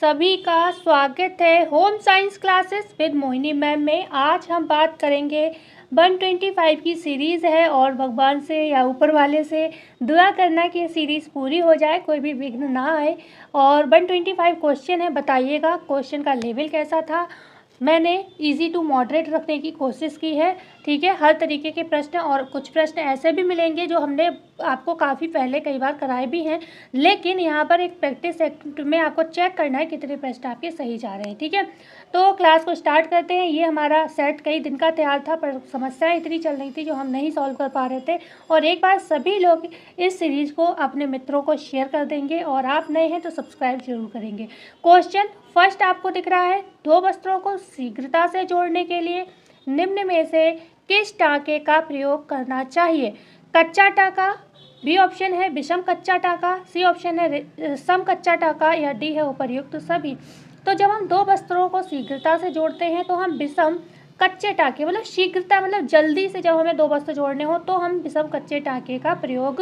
सभी का स्वागत है home science classes with Mohini ma'am में। आज हम बात करेंगे 125 की सीरीज़ है और भगवान से या ऊपर वाले से दुआ करना कि ये सीरीज़ पूरी हो जाए, कोई भी विघ्न ना आए। और 125 क्वेश्चन है, बताइएगा क्वेश्चन का लेवल कैसा था। मैंने इजी टू मॉडरेट रखने की कोशिश की है, ठीक है। हर तरीके के प्रश्न और कुछ प्रश्न ऐसे भी मिलेंगे जो हमने आपको काफ़ी पहले कई बार कराए भी हैं, लेकिन यहाँ पर एक प्रैक्टिस एक्ट में आपको चेक करना है कितने प्रश्न आपके सही जा रहे हैं, ठीक है। तो क्लास को स्टार्ट करते हैं। ये हमारा सेट कई दिन का तैयार था, पर समस्याएं इतनी चल रही थी जो हम नहीं सॉल्व कर पा रहे थे। और एक बार सभी लोग इस सीरीज़ को अपने मित्रों को शेयर कर देंगे और आप नए हैं तो सब्सक्राइब जरूर करेंगे। क्वेश्चन फर्स्ट आपको दिख रहा है, दो वस्त्रों को शीघ्रता से जोड़ने के लिए निम्न में से किस टाँके का प्रयोग करना चाहिए। कच्चा टाँका, बी ऑप्शन है विषम कच्चा टाँका, सी ऑप्शन है सम कच्चा टाँका, या डी है उपर्युक्त सभी। तो जब हम दो वस्त्रों को शीघ्रता से जोड़ते हैं तो हम विषम कच्चे टाँके, मतलब शीघ्रता मतलब जल्दी से जब हमें दो वस्त्र जोड़ने हो तो हम विषम कच्चे टाँके का प्रयोग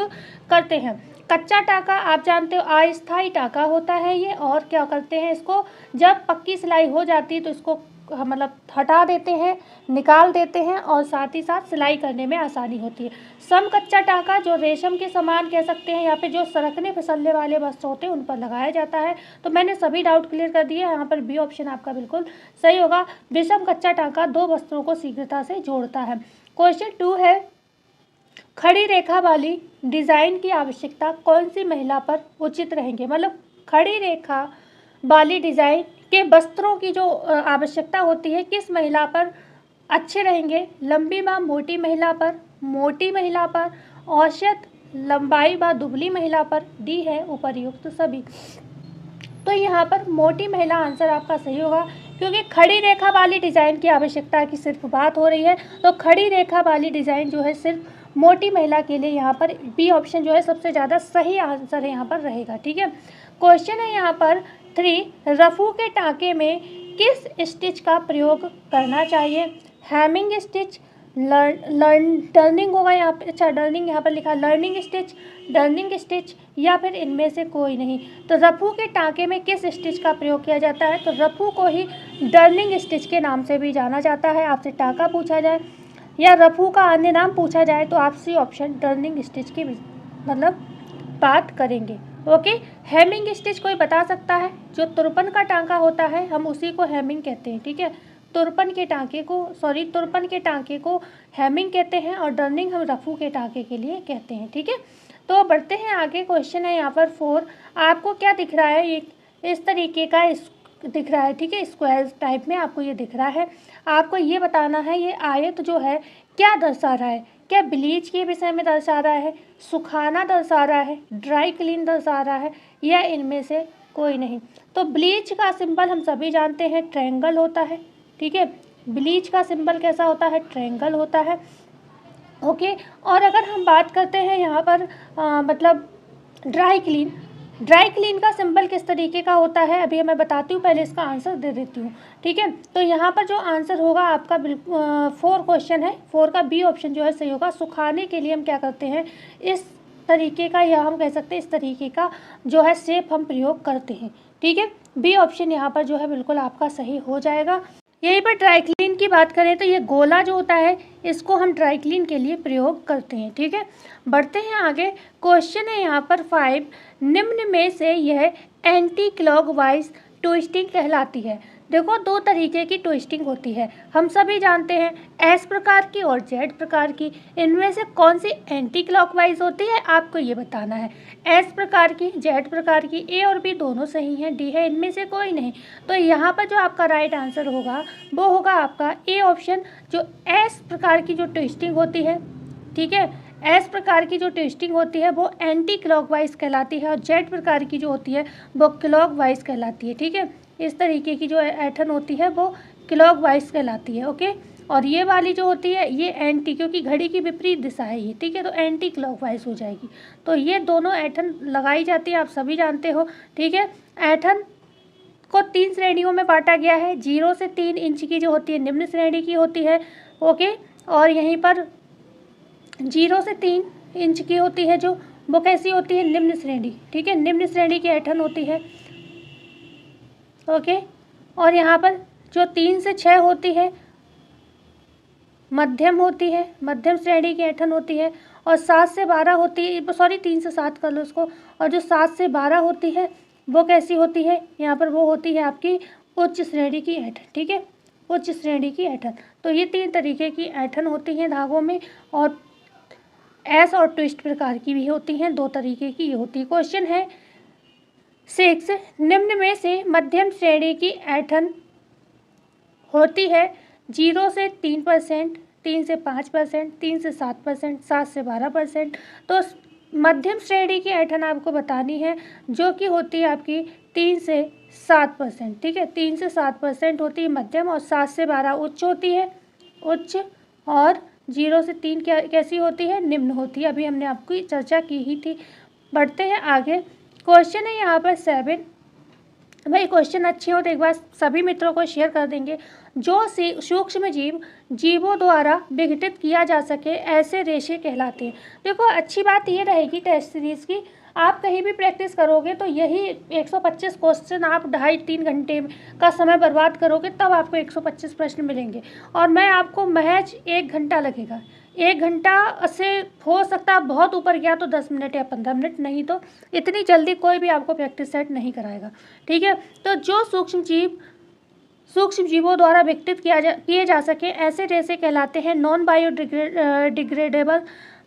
करते हैं। कच्चा टाँका आप जानते हो अस्थायी टाँका होता है ये, और क्या करते हैं इसको जब पक्की सिलाई हो जाती है तो इसको मतलब हटा देते हैं, निकाल देते हैं और साथ ही साथ सिलाई करने में आसानी होती है। सम कच्चा टाँका जो रेशम के समान कह सकते हैं, या फिर जो सरकने फिसलने वाले वस्त्र होते हैं उन पर लगाया जाता है। तो मैंने सभी डाउट क्लियर कर दिए, यहाँ पर बी ऑप्शन आपका बिल्कुल सही होगा। विषम कच्चा टाँका दो वस्त्रों को शीघ्रता से जोड़ता है। क्वेश्चन 2 है, खड़ी रेखा वाली डिज़ाइन की आवश्यकता कौन सी महिला पर उचित रहेंगे। मतलब खड़ी रेखा वाली डिज़ाइन के वस्त्रों की जो आवश्यकता होती है किस महिला पर अच्छे रहेंगे। लंबी व मोटी महिला पर, मोटी महिला पर, औसत लंबाई व दुबली महिला पर, डी है उपर्युक्त सभी। तो यहाँ पर मोटी महिला आंसर आपका सही होगा, क्योंकि खड़ी रेखा वाली डिज़ाइन की आवश्यकता की सिर्फ बात हो रही है। तो खड़ी रेखा वाली डिज़ाइन जो है सिर्फ मोटी महिला के लिए, यहाँ पर बी ऑप्शन जो है सबसे ज़्यादा सही आंसर है यहाँ पर रहेगा, ठीक है। क्वेश्चन है यहाँ पर 3, रफू के टाँके में किस स्टिच का प्रयोग करना चाहिए। हैमिंग स्टिच, टर्निंग होगा यहाँ पे, अच्छा टर्निंग यहाँ पर लिखा, लर्निंग स्टिच, टर्निंग स्टिच, या फिर इनमें से कोई नहीं। तो रफू के टाँके में किस स्टिच का प्रयोग किया जाता है, तो रफू को ही टर्निंग स्टिच के नाम से भी जाना जाता है। आपसे टाँका पूछा जाए या रफू का अन्य नाम पूछा जाए तो आप सी ऑप्शन टर्निंग स्टिच की मतलब बात करेंगे, ओके। हेमिंग स्टिच कोई बता सकता है, जो तुरपन का टाँका होता है हम उसी को हेमिंग कहते हैं, ठीक है। तुरपन के टाँके को हेमिंग कहते हैं और टर्निंग हम रफू के टाँके के लिए कहते हैं, ठीक है। तो बढ़ते हैं आगे। क्वेश्चन है यहाँ पर 4, आपको क्या दिख रहा है, ये इस तरीके का दिख रहा है, ठीक है। स्क्वायर टाइप में आपको ये दिख रहा है। आपको ये बताना है ये आयत जो है क्या दर्शा रहा है। क्या ब्लीच के विषय में दर्शा रहा है, सुखाना दर्शा रहा है, ड्राई क्लीन दर्शा रहा है, या इनमें से कोई नहीं। तो ब्लीच का सिंबल हम सभी जानते हैं ट्रायंगल होता है, ठीक है। ब्लीच का सिंबल कैसा होता है, ट्रायंगल होता है, ओके। और अगर हम बात करते हैं यहाँ पर मतलब ड्राई क्लीन का सिंबल किस तरीके का होता है अभी मैं बताती हूँ, पहले इसका आंसर दे देती हूँ, ठीक है। तो यहाँ पर जो आंसर होगा आपका 4 क्वेश्चन है, 4 का बी ऑप्शन जो है सही होगा। सुखाने के लिए हम क्या करते हैं, इस तरीके का, या हम कह सकते हैं इस तरीके का जो है शेप हम प्रयोग करते हैं, ठीक है। बी ऑप्शन यहाँ पर जो है बिल्कुल आपका सही हो जाएगा। यहीं पर ड्राई क्लीन की बात करें तो ये गोला जो होता है इसको हम ड्राई क्लीन के लिए प्रयोग करते हैं, ठीक है। बढ़ते हैं आगे। क्वेश्चन है यहाँ पर 5, निम्न में से यह एंटी क्लॉकवाइज ट्विस्टिंग कहलाती है। देखो दो तरीके की ट्विस्टिंग होती है, हम सभी जानते हैं एस प्रकार की और जेड प्रकार की। इनमें से कौन सी एंटी क्लॉकवाइज होती है आपको ये बताना है। एस प्रकार की, जेड प्रकार की, ए और बी दोनों सही हैं, डी है इनमें से कोई नहीं। तो यहाँ पर जो आपका राइट आंसर होगा वो होगा आपका ए ऑप्शन। जो एस प्रकार की जो ट्विस्टिंग होती है, ठीक है, एस प्रकार की जो ट्विस्टिंग होती है वो एंटी क्लॉकवाइज कहलाती है, और जेड प्रकार की जो होती है वो क्लॉकवाइज कहलाती है, ठीक है। इस तरीके की जो ऐठन होती है वो क्लॉकवाइज कहलाती है, ओके। और ये वाली जो होती है ये एंटी, क्योंकि घड़ी की विपरीत दिशा है ये, ठीक है, तो एंटी क्लॉकवाइज हो जाएगी। तो ये दोनों ऐठन लगाई जाती है, आप सभी जानते हो, ठीक है। ऐठन को 3 श्रेणियों में बांटा गया है। 0 से 3 इंच की जो होती है निम्न श्रेणी की होती है, ओके। और यहीं पर 0 से 3 इंच की होती है जो, वो कैसी होती है, निम्न श्रेणी, ठीक है, निम्न श्रेणी की ऐठन होती है। ओके। और यहाँ पर जो 3 से 6 होती है मध्यम होती है, मध्यम श्रेणी की ऐंठन होती है। और 7 से 12 होती है, सॉरी 3 से 7 कर लो उसको। और जो 7 से 12 होती है वो कैसी होती है, यहाँ पर वो होती है आपकी उच्च श्रेणी की ऐंठन, ठीक है, उच्च श्रेणी की ऐंठन। तो ये 3 तरीके की ऐंठन होती हैं धागों में, और एस और ट्विस्ट प्रकार की भी होती हैं, 2 तरीके की होती है। क्वेश्चन है 6, निम्न में से मध्यम श्रेणी की ऐंठन होती है 0 से 3%, 3 से 5%, 3 से 7%, 7 से 12%। तो मध्यम श्रेणी की ऐंठन आपको बतानी है जो कि होती है आपकी 3 से 7%, ठीक है, 3 से 7% होती है मध्यम, और 7 से 12 उच्च होती है, उच्च। और 0 से 3 क्या कैसी होती है, निम्न होती है। अभी हमने आपकी चर्चा की ही थी। बढ़ते हैं आगे। क्वेश्चन है यहाँ पर 7। भाई क्वेश्चन अच्छे हो तो एक बार सभी मित्रों को शेयर कर देंगे। जो सूक्ष्म जीवों द्वारा विघटित किया जा सके ऐसे रेशे कहलाते हैं। देखो अच्छी बात ये रहेगी टेस्ट सीरीज़ की, आप कहीं भी प्रैक्टिस करोगे तो यही 125 क्वेश्चन आप 2.5-3 घंटे का समय बर्बाद करोगे, तब आपको 125 प्रश्न मिलेंगे। और मैं आपको महज 1 घंटा लगेगा, 1 घंटा से हो सकता है बहुत ऊपर गया तो 10 मिनट या 15 मिनट, नहीं तो इतनी जल्दी कोई भी आपको प्रैक्टिस सेट नहीं कराएगा, ठीक है। तो जो सूक्ष्म जीवों द्वारा विघटित किए जा सके ऐसे रेशे कहलाते हैं नॉन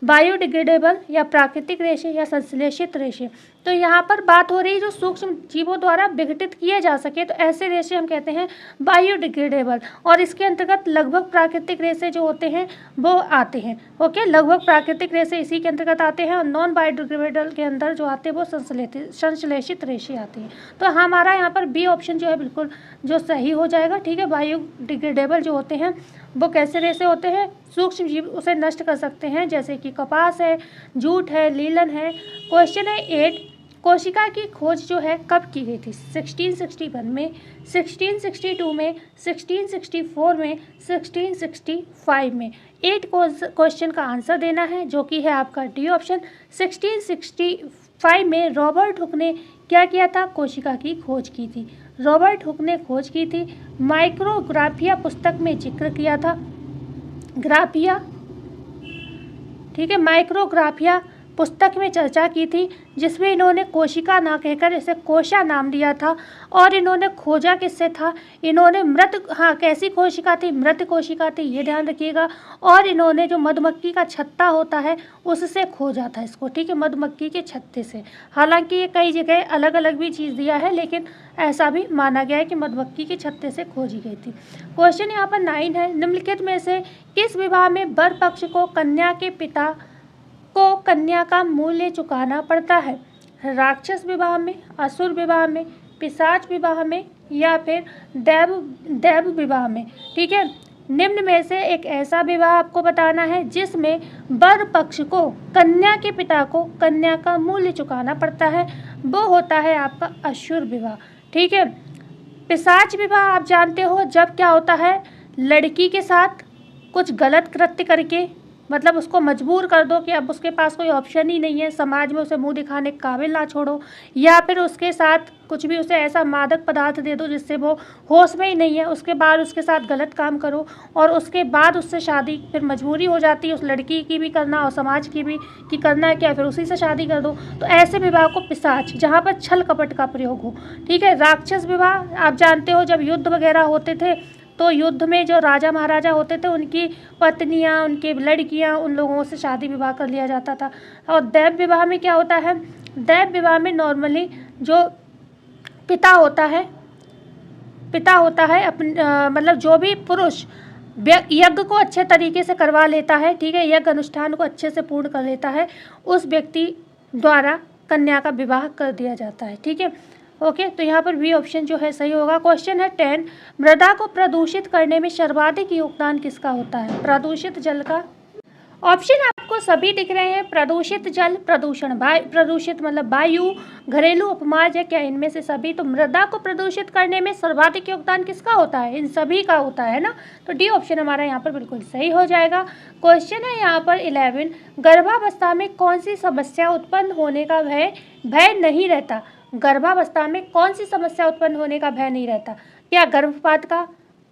बायोडिग्रेडेबल या प्राकृतिक रेशे या संश्लेषित रेशे। तो यहाँ पर बात हो रही है जो सूक्ष्म जीवों द्वारा विघटित किए जा सके, तो ऐसे रेशे हम कहते हैं बायोडिग्रेडेबल। और इसके अंतर्गत लगभग प्राकृतिक रेशे जो होते हैं वो आते हैं, ओके, लगभग प्राकृतिक रेशे इसी के अंतर्गत आते हैं। और नॉन बायोडिग्रेडेबल के अंदर जो आते हैं वो संश्लेषित रेशे आते हैं। तो हमारा यहाँ पर बी ऑप्शन जो है बिल्कुल जो सही हो जाएगा, ठीक है। बायोडिग्रेडेबल जो होते हैं वो कैसे रेशे होते हैं, सूक्ष्म जीव उसे नष्ट कर सकते हैं, जैसे कि कपास है, जूट है, लीलन है। क्वेश्चन है 8, कोशिका की खोज जो है कब की गई थी, 1661 में, 1662 में, 1664 में, 1665 में। 8 क्वेश्चन का आंसर देना है जो कि है आपका डी ऑप्शन। 1665 में रॉबर्ट हुक ने क्या किया था, कोशिका की खोज की थी। रॉबर्ट हुक ने खोज की थी। माइक्रोग्राफिया पुस्तक में जिक्र किया था, ग्राफिया, ठीक है, माइक्रोग्राफिया पुस्तक में चर्चा की थी, जिसमें इन्होंने कोशिका ना कहकर इसे कोशा नाम दिया था। और इन्होंने खोजा किससे था, इन्होंने कैसी कोशिका थी, मृत कोशिका थी, ये ध्यान रखिएगा। और इन्होंने जो मधुमक्खी का छत्ता होता है उससे खोजा था इसको, ठीक है, मधुमक्खी के छत्ते से। हालांकि ये कई जगह अलग अलग भी चीज़ दिया है, लेकिन ऐसा भी माना गया है कि मधुमक्खी के छत्ते से खोजी गई थी। क्वेश्चन यहाँ पर 9 है, निम्नलिखित में से किस विवाह में वर पक्ष को कन्या के पिता को कन्या का मूल्य चुकाना पड़ता है, राक्षस विवाह में, असुर विवाह में, पिशाच विवाह में, या फिर दैव विवाह में, ठीक है। निम्न में से एक ऐसा विवाह आपको बताना है जिसमें वर पक्ष को कन्या के पिता को कन्या का मूल्य चुकाना पड़ता है, वो होता है आपका असुर विवाह, ठीक है। पिशाच विवाह आप जानते हो जब क्या होता है, लड़की के साथ कुछ गलत कृत्य करके, मतलब उसको मजबूर कर दो कि अब उसके पास कोई ऑप्शन ही नहीं है, समाज में उसे मुंह दिखाने के काबिल ना छोड़ो, या फिर उसके साथ कुछ भी उसे ऐसा मादक पदार्थ दे दो जिससे वो होश में ही नहीं है, उसके बाद उसके साथ गलत काम करो और उसके बाद उससे शादी, फिर मजबूरी हो जाती है उस लड़की की भी करना और समाज की भी कि करना है क्या, फिर उसी से शादी कर दो। तो ऐसे विवाह को पिशाच, जहाँ पर छल कपट का प्रयोग हो, ठीक है। राक्षस विवाह आप जानते हो जब युद्ध वगैरह होते थे तो युद्ध में जो राजा महाराजा होते थे उनकी पत्नियां, उनकी लड़कियां, उन लोगों से शादी विवाह कर लिया जाता था। और दैव विवाह में क्या होता है, दैव विवाह में नॉर्मली जो पिता होता है मतलब जो भी पुरुष यज्ञ को अच्छे तरीके से करवा लेता है, ठीक है, यज्ञ अनुष्ठान को अच्छे से पूर्ण कर लेता है, उस व्यक्ति द्वारा कन्या का विवाह कर दिया जाता है, ठीक है, ओके। तो यहाँ पर बी ऑप्शन जो है सही होगा। क्वेश्चन है 10, मृदा को प्रदूषित करने में सर्वाधिक योगदान किसका होता है, प्रदूषित जल का। ऑप्शन आपको सभी दिख रहे हैं, प्रदूषित जल, प्रदूषित मतलब वायु, घरेलू अपमार्ज है क्या, इनमें से सभी। तो मृदा को प्रदूषित करने में सर्वाधिक योगदान किसका होता है, इन सभी का होता है ना। तो डी ऑप्शन हमारा यहाँ पर बिल्कुल सही हो जाएगा। क्वेश्चन है यहाँ पर 11, गर्भावस्था में कौन सी समस्या उत्पन्न होने का भय नहीं रहता, गर्भावस्था में कौन सी समस्या उत्पन्न होने का भय नहीं रहता? क्या गर्भपात का,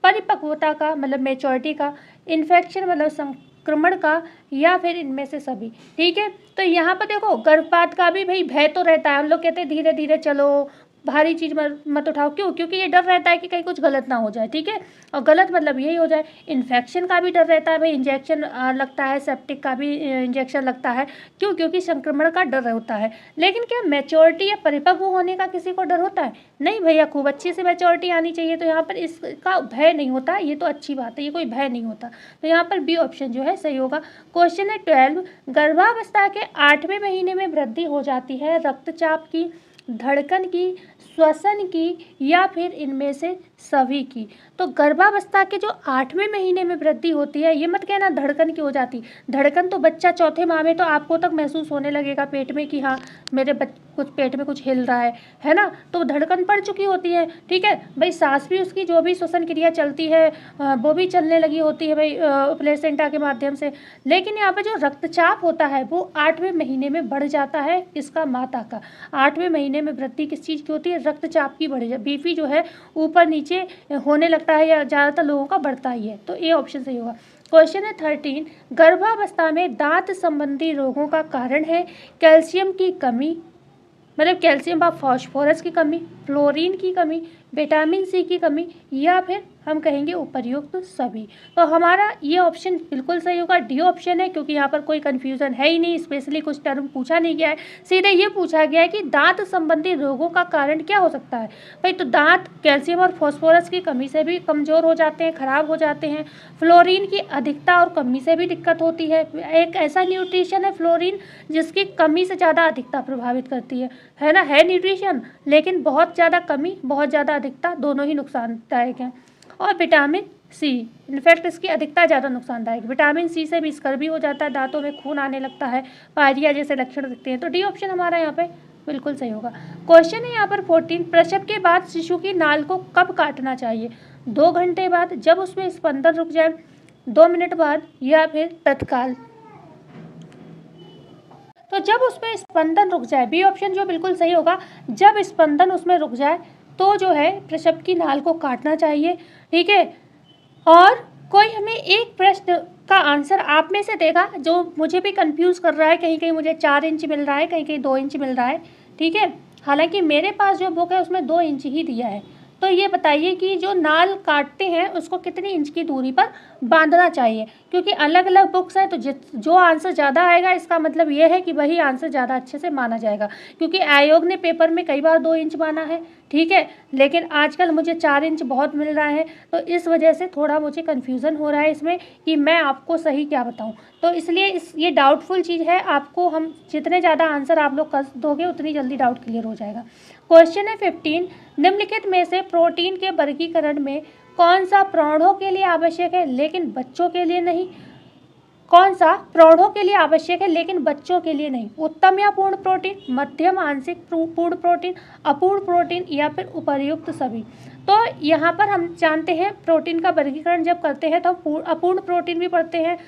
परिपक्वता का मतलब मैच्योरिटी का, इन्फेक्शन मतलब संक्रमण का, या फिर इनमें से सभी? ठीक है, तो यहाँ पर देखो गर्भपात का भी भाई भय तो रहता है। हम लोग कहते हैं धीरे धीरे चलो, भारी चीज़ मत उठाओ। क्यों? क्योंकि ये डर रहता है कि कहीं कुछ गलत ना हो जाए। ठीक है, और गलत मतलब यही हो जाए। इन्फेक्शन का भी डर रहता है भाई, इंजेक्शन लगता है, सेप्टिक का भी इंजेक्शन लगता है। क्यों? क्योंकि संक्रमण का डर होता है। लेकिन क्या मैच्योरिटी या परिपक्व होने का किसी को डर होता है? नहीं भैया, खूब अच्छी से मैच्योरिटी आनी चाहिए, तो यहाँ पर इसका भय नहीं होता। ये तो अच्छी बात है, ये कोई भय नहीं होता। तो यहाँ पर बी ऑप्शन जो है सही होगा। क्वेश्चन है 12, गर्भावस्था के 8वें महीने में वृद्धि हो जाती है रक्तचाप की, धड़कन की, श्वसन की, या फिर इनमें से सभी की? तो गर्भावस्था के जो 8वें महीने में वृद्धि होती है, ये मत कहना धड़कन की हो जाती। धड़कन तो बच्चा चौथे माह में तो आपको तक महसूस होने लगेगा पेट में कि हाँ मेरे कुछ पेट में कुछ हिल रहा है ना, तो धड़कन पड़ चुकी होती है। ठीक है भाई, सांस भी उसकी जो भी श्वसन क्रिया चलती है वो भी चलने लगी होती है भाई प्लेसेंटा के माध्यम से। लेकिन यहाँ पे जो रक्तचाप होता है वो 8वें महीने में बढ़ जाता है। किसका? माता का। 8वें महीने में वृद्धि किस चीज़ की होती है? रक्तचाप की बढ़ जाती, बीपी जो है ऊपर नीचे होने लगता है, या ज़्यादातर लोगों का बढ़ता ही है। तो ये ऑप्शन सही होगा। क्वेश्चन है 13, गर्भावस्था में दांत संबंधी रोगों का कारण है कैल्शियम की कमी, मतलब कैल्शियम व फास्फोरस की कमी, फ्लोरीन की कमी, विटामिन सी की कमी, या फिर हम कहेंगे उपर्युक्त सभी। तो हमारा ये ऑप्शन बिल्कुल सही होगा, डी ऑप्शन है, क्योंकि यहाँ पर कोई कन्फ्यूज़न है ही नहीं। स्पेशली कुछ टर्म पूछा नहीं गया है, सीधे ये पूछा गया है कि दांत संबंधी रोगों का कारण क्या हो सकता है। भाई तो दांत कैल्शियम और फास्फोरस की कमी से भी कमज़ोर हो जाते हैं, खराब हो जाते हैं। फ्लोरीन की अधिकता और कमी से भी दिक्कत होती है। एक ऐसा न्यूट्रिशन है फ्लोरीन जिसकी कमी से ज़्यादा अधिकता प्रभावित करती है ना, है न्यूट्रिशन, लेकिन बहुत ज़्यादा कमी, बहुत ज़्यादा अधिकता, दोनों ही नुकसानदायक हैं। और विटामिन सी, इनफैक्ट इसकी अधिकता ज़्यादा नुकसानदायक। विटामिन सी से भी स्कर्वी हो जाता है, दांतों में खून आने लगता है, पायरिया जैसे लक्षण दिखते हैं। तो डी ऑप्शन हमारा यहाँ पे बिल्कुल सही होगा। क्वेश्चन है यहाँ पर 14, प्रसव के बाद शिशु की नाल को कब काटना चाहिए? 2 घंटे बाद, जब उसमें स्पंदन रुक जाए, 2 मिनट बाद, या फिर तत्काल? तो जब उसमें स्पंदन रुक जाए, बी ऑप्शन जो बिल्कुल सही होगा। जब स्पंदन उसमें रुक जाए तो जो है प्रसव की नाल को काटना चाहिए। ठीक है, और कोई हमें एक प्रश्न का आंसर आप में से देगा जो मुझे भी कंफ्यूज कर रहा है। कहीं कहीं मुझे 4 इंच मिल रहा है, कहीं कहीं 2 इंच मिल रहा है। ठीक है, हालांकि मेरे पास जो बुक है उसमें 2 इंच ही दिया है। तो ये बताइए कि जो नाल काटते हैं उसको कितनी इंच की दूरी पर बांधना चाहिए, क्योंकि अलग अलग बुक्स हैं। तो जो आंसर ज़्यादा आएगा इसका मतलब ये है कि वही आंसर ज़्यादा अच्छे से माना जाएगा, क्योंकि आयोग ने पेपर में कई बार 2 इंच माना है। ठीक है, लेकिन आजकल मुझे 4 इंच बहुत मिल रहा है, तो इस वजह से थोड़ा मुझे कन्फ्यूज़न हो रहा है इसमें कि मैं आपको सही क्या बताऊं। तो इसलिए ये डाउटफुल चीज़ है। आपको हम जितने ज़्यादा आंसर आप लोग कर दोगे उतनी जल्दी डाउट क्लियर हो जाएगा। क्वेश्चन है 15, निम्नलिखित में से प्रोटीन के वर्गीकरण में कौन सा प्रौढ़ों के लिए आवश्यक है लेकिन बच्चों के लिए नहीं? कौन सा प्रौढ़ों के लिए आवश्यक है लेकिन बच्चों के लिए नहीं? उत्तम या पूर्ण प्रोटीन, मध्यम आंशिक पूर्ण प्रोटीन, अपूर्ण प्रोटीन, या फिर उपर्युक्त सभी? तो यहाँ पर हम जानते हैं प्रोटीन का वर्गीकरण जब करते हैं तो हम अपूर्ण प्रोटीन भी पढ़ते हैं,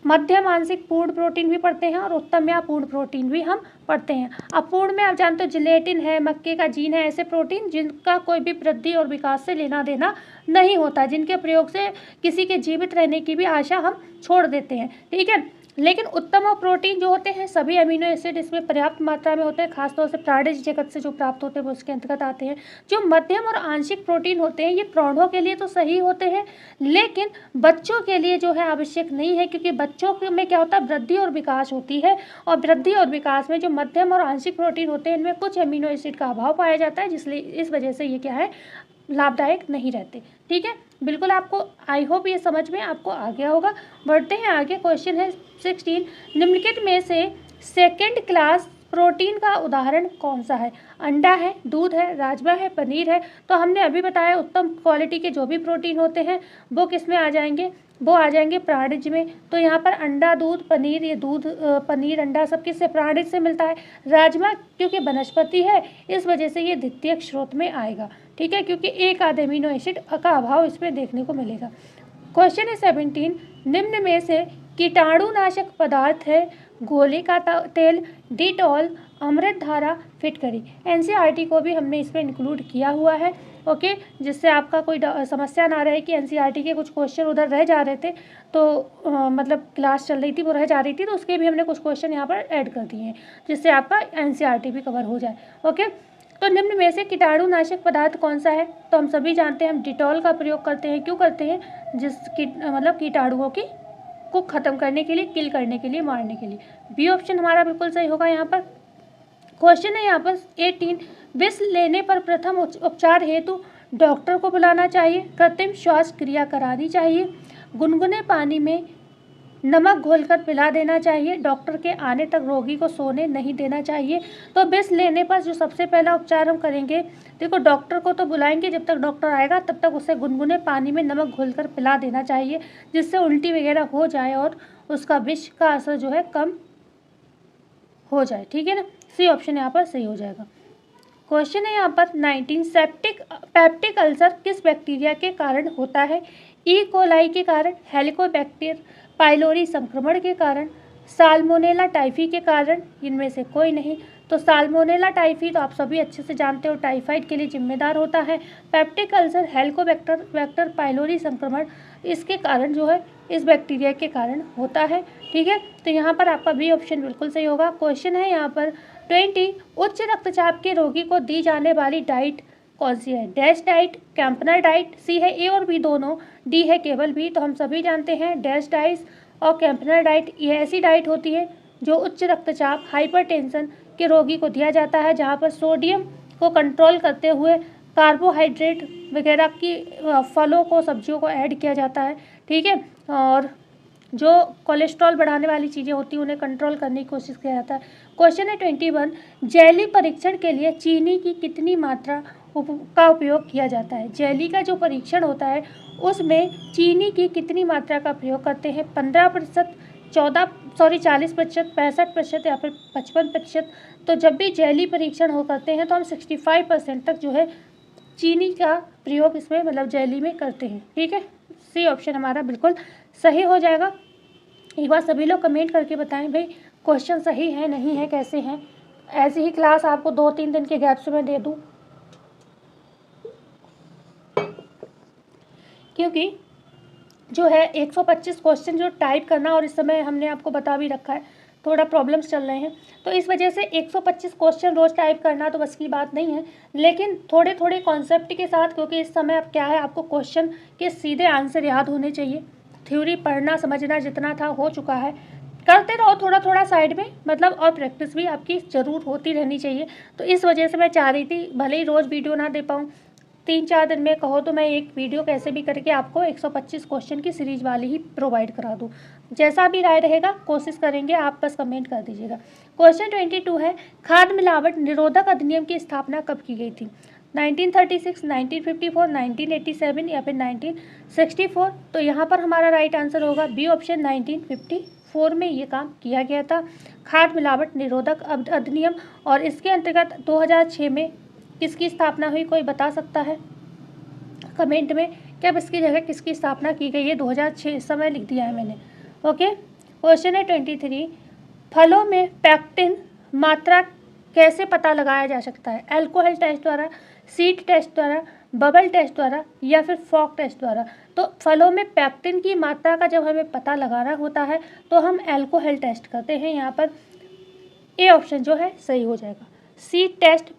मध्यम आंशिक पूर्ण प्रोटीन भी पढ़ते हैं, और उत्तम या पूर्ण प्रोटीन भी हम पढ़ते हैं। अपूर्ण में आप जानते हो जिलेटिन है, मक्के का जीन है, ऐसे प्रोटीन जिनका कोई भी वृद्धि और विकास से लेना देना नहीं होता, जिनके प्रयोग से किसी के जीवित रहने की भी आशा हम छोड़ देते हैं। ठीक है, लेकिन उत्तम और प्रोटीन जो होते हैं सभी अमीनो एसिड इसमें पर्याप्त मात्रा में होते हैं, खासतौर से प्राणिज जगत से जो प्राप्त होते हैं वो उसके अंतर्गत आते हैं। जो मध्यम और आंशिक प्रोटीन होते हैं ये प्रौढ़ों के लिए तो सही होते हैं, लेकिन बच्चों के लिए जो है आवश्यक नहीं है, क्योंकि बच्चों में क्या होता है वृद्धि और विकास होती है, और वृद्धि और विकास में जो मध्यम और आंशिक प्रोटीन होते हैं इनमें कुछ अमीनो एसिड का अभाव पाया जाता है, जिसलिए इस वजह से ये क्या है लाभदायक नहीं रहते। ठीक है, बिल्कुल आपको आई होप ये समझ में आपको आ गया होगा। बढ़ते हैं आगे। क्वेश्चन है 16, निम्नलिखित में से सेकेंड क्लास प्रोटीन का उदाहरण कौन सा है? अंडा है, दूध है, राजमा है, पनीर है। तो हमने अभी बताया उत्तम क्वालिटी के जो भी प्रोटीन होते हैं वो किस में आ जाएंगे? वो आ जाएंगे प्राणिज में। तो यहाँ पर अंडा, दूध, पनीर, ये दूध, पनीर, अंडा सब किससे? प्राणिज से मिलता है। राजमा क्योंकि वनस्पति है इस वजह से ये द्वितीयक स्रोत में आएगा। ठीक है, क्योंकि एक आध अमीनो एसिड का अभाव इसमें देखने को मिलेगा। क्वेश्चन है 17, निम्न में से कीटाणुनाशक पदार्थ है गोले का तेल, डिटॉल, अमृत धारा फिट करी। एनसीईआरटी को भी हमने इसमें इंक्लूड किया हुआ है, ओके, जिससे आपका कोई समस्या ना रहे कि एनसीईआरटी के कुछ क्वेश्चन उधर रह जा रहे थे, तो मतलब क्लास चल रही थी वो रह जा रही थी, तो उसके भी हमने कुछ क्वेश्चन यहाँ पर ऐड कर दिए हैं, जिससे आपका एनसीईआरटी भी कवर हो जाए, ओके। तो निम्न में से कीटाणुनाशक पदार्थ कौन सा है? तो हम सभी जानते हैं हम डिटॉल का प्रयोग करते हैं। क्यों करते हैं? मतलब कीटाणुओं को ख़त्म करने के लिए, किल करने के लिए, मारने के लिए। बी ऑप्शन हमारा बिल्कुल सही होगा यहाँ पर। क्वेश्चन है यहाँ पर 18, विष लेने पर प्रथम उपचार हेतु डॉक्टर को बुलाना चाहिए, कृत्रिम श्वास क्रिया करानी चाहिए, गुनगुने पानी में नमक घोलकर पिला देना चाहिए, डॉक्टर के आने तक रोगी को सोने नहीं देना चाहिए। तो विष लेने पर जो सबसे पहला उपचार हम करेंगे, देखो डॉक्टर को तो बुलाएंगे, जब तक डॉक्टर आएगा तब तक उसे गुनगुने पानी में नमक घोलकर पिला देना चाहिए, जिससे उल्टी वगैरह हो जाए और उसका विष का असर जो है कम हो जाए, ठीक है ना। सी ऑप्शन यहाँ पर सही हो जाएगा। क्वेश्चन है यहाँ पर 19, पेप्टिक अल्सर किस बैक्टीरिया के कारण होता है? ई कोलाई के कारण, हेलिकोबैक्टर पाइलोरी संक्रमण के कारण, साल्मोनेला टाइफी के कारण, इनमें से कोई नहीं। तो साल्मोनेला टाइफी तो आप सभी अच्छे से जानते हो टाइफाइड के लिए जिम्मेदार होता है। पेप्टिक अल्सर, हेलिकोबैक्टर पाइलोरी संक्रमण इसके कारण जो है, इस बैक्टीरिया के कारण होता है, ठीक है। तो यहाँ पर आपका बी ऑप्शन बिल्कुल सही होगा। क्वेश्चन है यहाँ पर 20, उच्च रक्तचाप के रोगी को दी जाने वाली डाइट कौन सी है? डैश डाइट, कैंपनर डाइट, सी है ए और बी दोनों, डी है केवल बी। तो हम सभी जानते हैं डैश डाइट और कैंपनर डाइट ये ऐसी डाइट होती है जो उच्च रक्तचाप, हाइपरटेंशन के रोगी को दिया जाता है, जहाँ पर सोडियम को कंट्रोल करते हुए कार्बोहाइड्रेट वगैरह की फलों को, सब्जियों को ऐड किया जाता है, ठीक है। और जो कोलेस्ट्रॉल बढ़ाने वाली चीज़ें होती हैं उन्हें कंट्रोल करने की कोशिश किया जाता है। क्वेश्चन है 21, जेली परीक्षण के लिए चीनी की कितनी मात्रा का उपयोग किया जाता है? जेली का जो परीक्षण होता है उसमें चीनी की कितनी मात्रा का प्रयोग करते हैं? 15%, 40%, 65% या फिर 55%। तो जब भी जेली परीक्षण हो करते हैं तो हम 65% तक जो है चीनी का प्रयोग इसमें, मतलब जेली में करते हैं, ठीक है। सी ऑप्शन हमारा बिल्कुल सही हो जाएगा। एक बार सभी लोग कमेंट करके बताएं भाई क्वेश्चन सही है नहीं है, कैसे हैं। ऐसी ही क्लास आपको 2-3 दिन के गैप से मैं दे दूं, क्योंकि जो है 125 क्वेश्चन जो टाइप करना, और इस समय हमने आपको बता भी रखा है थोड़ा प्रॉब्लम्स चल रहे हैं, तो इस वजह से 125 क्वेश्चन रोज़ टाइप करना तो बस की बात नहीं है, लेकिन थोड़े थोड़े कॉन्सेप्ट के साथ, क्योंकि इस समय अब क्या है, आपको क्वेश्चन के सीधे आंसर याद होने चाहिए। थ्योरी पढ़ना समझना जितना था हो चुका है, करते रहो थोड़ा थोड़ा साइड में, मतलब और प्रैक्टिस भी आपकी ज़रूर होती रहनी चाहिए। तो इस वजह से मैं चाह रही थी भले ही रोज़ वीडियो ना दे पाऊँ, 3-4 दिन में कहो तो मैं एक वीडियो कैसे भी करके आपको 125 क्वेश्चन की सीरीज वाली ही प्रोवाइड करा दूँ। जैसा भी राय रहेगा कोशिश करेंगे, आप बस कमेंट कर दीजिएगा। क्वेश्चन 22 है, खाद्य मिलावट निरोधक अधिनियम की स्थापना कब की गई थी? 1936, 1954, 1987 या फिर 1964। तो यहाँ पर हमारा राइट आंसर होगा बी ऑप्शन, 1954 में ये काम किया गया था, खाद्य मिलावट निरोधक अधिनियम। और इसके अंतर्गत 2006 में किसकी स्थापना हुई, कोई बता सकता है कमेंट में? क्या इसकी जगह किसकी स्थापना की गई है? 2006 इस समय लिख दिया है मैंने, ओके। क्वेश्चन है 23, फलों में पैक्टिन मात्रा कैसे पता लगाया जा सकता है? अल्कोहल टेस्ट द्वारा, सीड टेस्ट द्वारा, बबल टेस्ट द्वारा या फिर फॉक टेस्ट द्वारा? तो फलों में पैक्टिन की मात्रा का जब हमें पता लगाना होता है तो हम अल्कोहल टेस्ट करते हैं। यहाँ पर ए ऑप्शन जो है सही हो जाएगा। Seed test,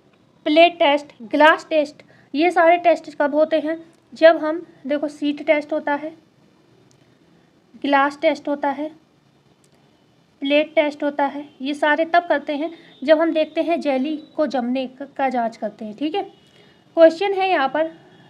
plate test, glass test, ये सारे टेस्ट कब होते हैं? जब हम, देखो सीड टेस्ट होता है, ग्लास टेस्ट होता है, प्लेट टेस्ट होता है, ये सारे तब करते हैं जब हम देखते हैं जेली को जमने का जांच करते हैं, ठीक है। क्वेश्चन है यहाँ पर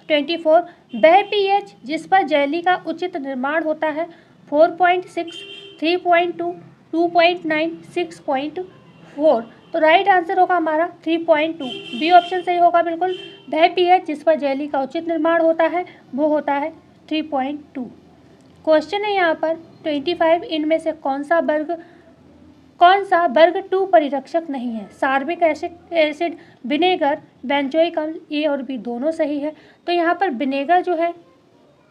24, वह पीएच जिस पर जेली का उचित निर्माण होता है 4.6, 3.2, 2.9, 6.4। तो राइट आंसर होगा हमारा 3.2, बी ऑप्शन सही होगा बिल्कुल। वह पीएच जिस पर जेली का उचित निर्माण होता है वो होता है 3.2। क्वेश्चन है यहाँ पर 25, इनमें से कौन सा वर्ग 2 परिरक्षक नहीं है? सार्बिक एसिड, विनेगर, बेंजोइक अम्ल, ए और बी दोनों सही है। तो यहाँ पर विनेगर जो है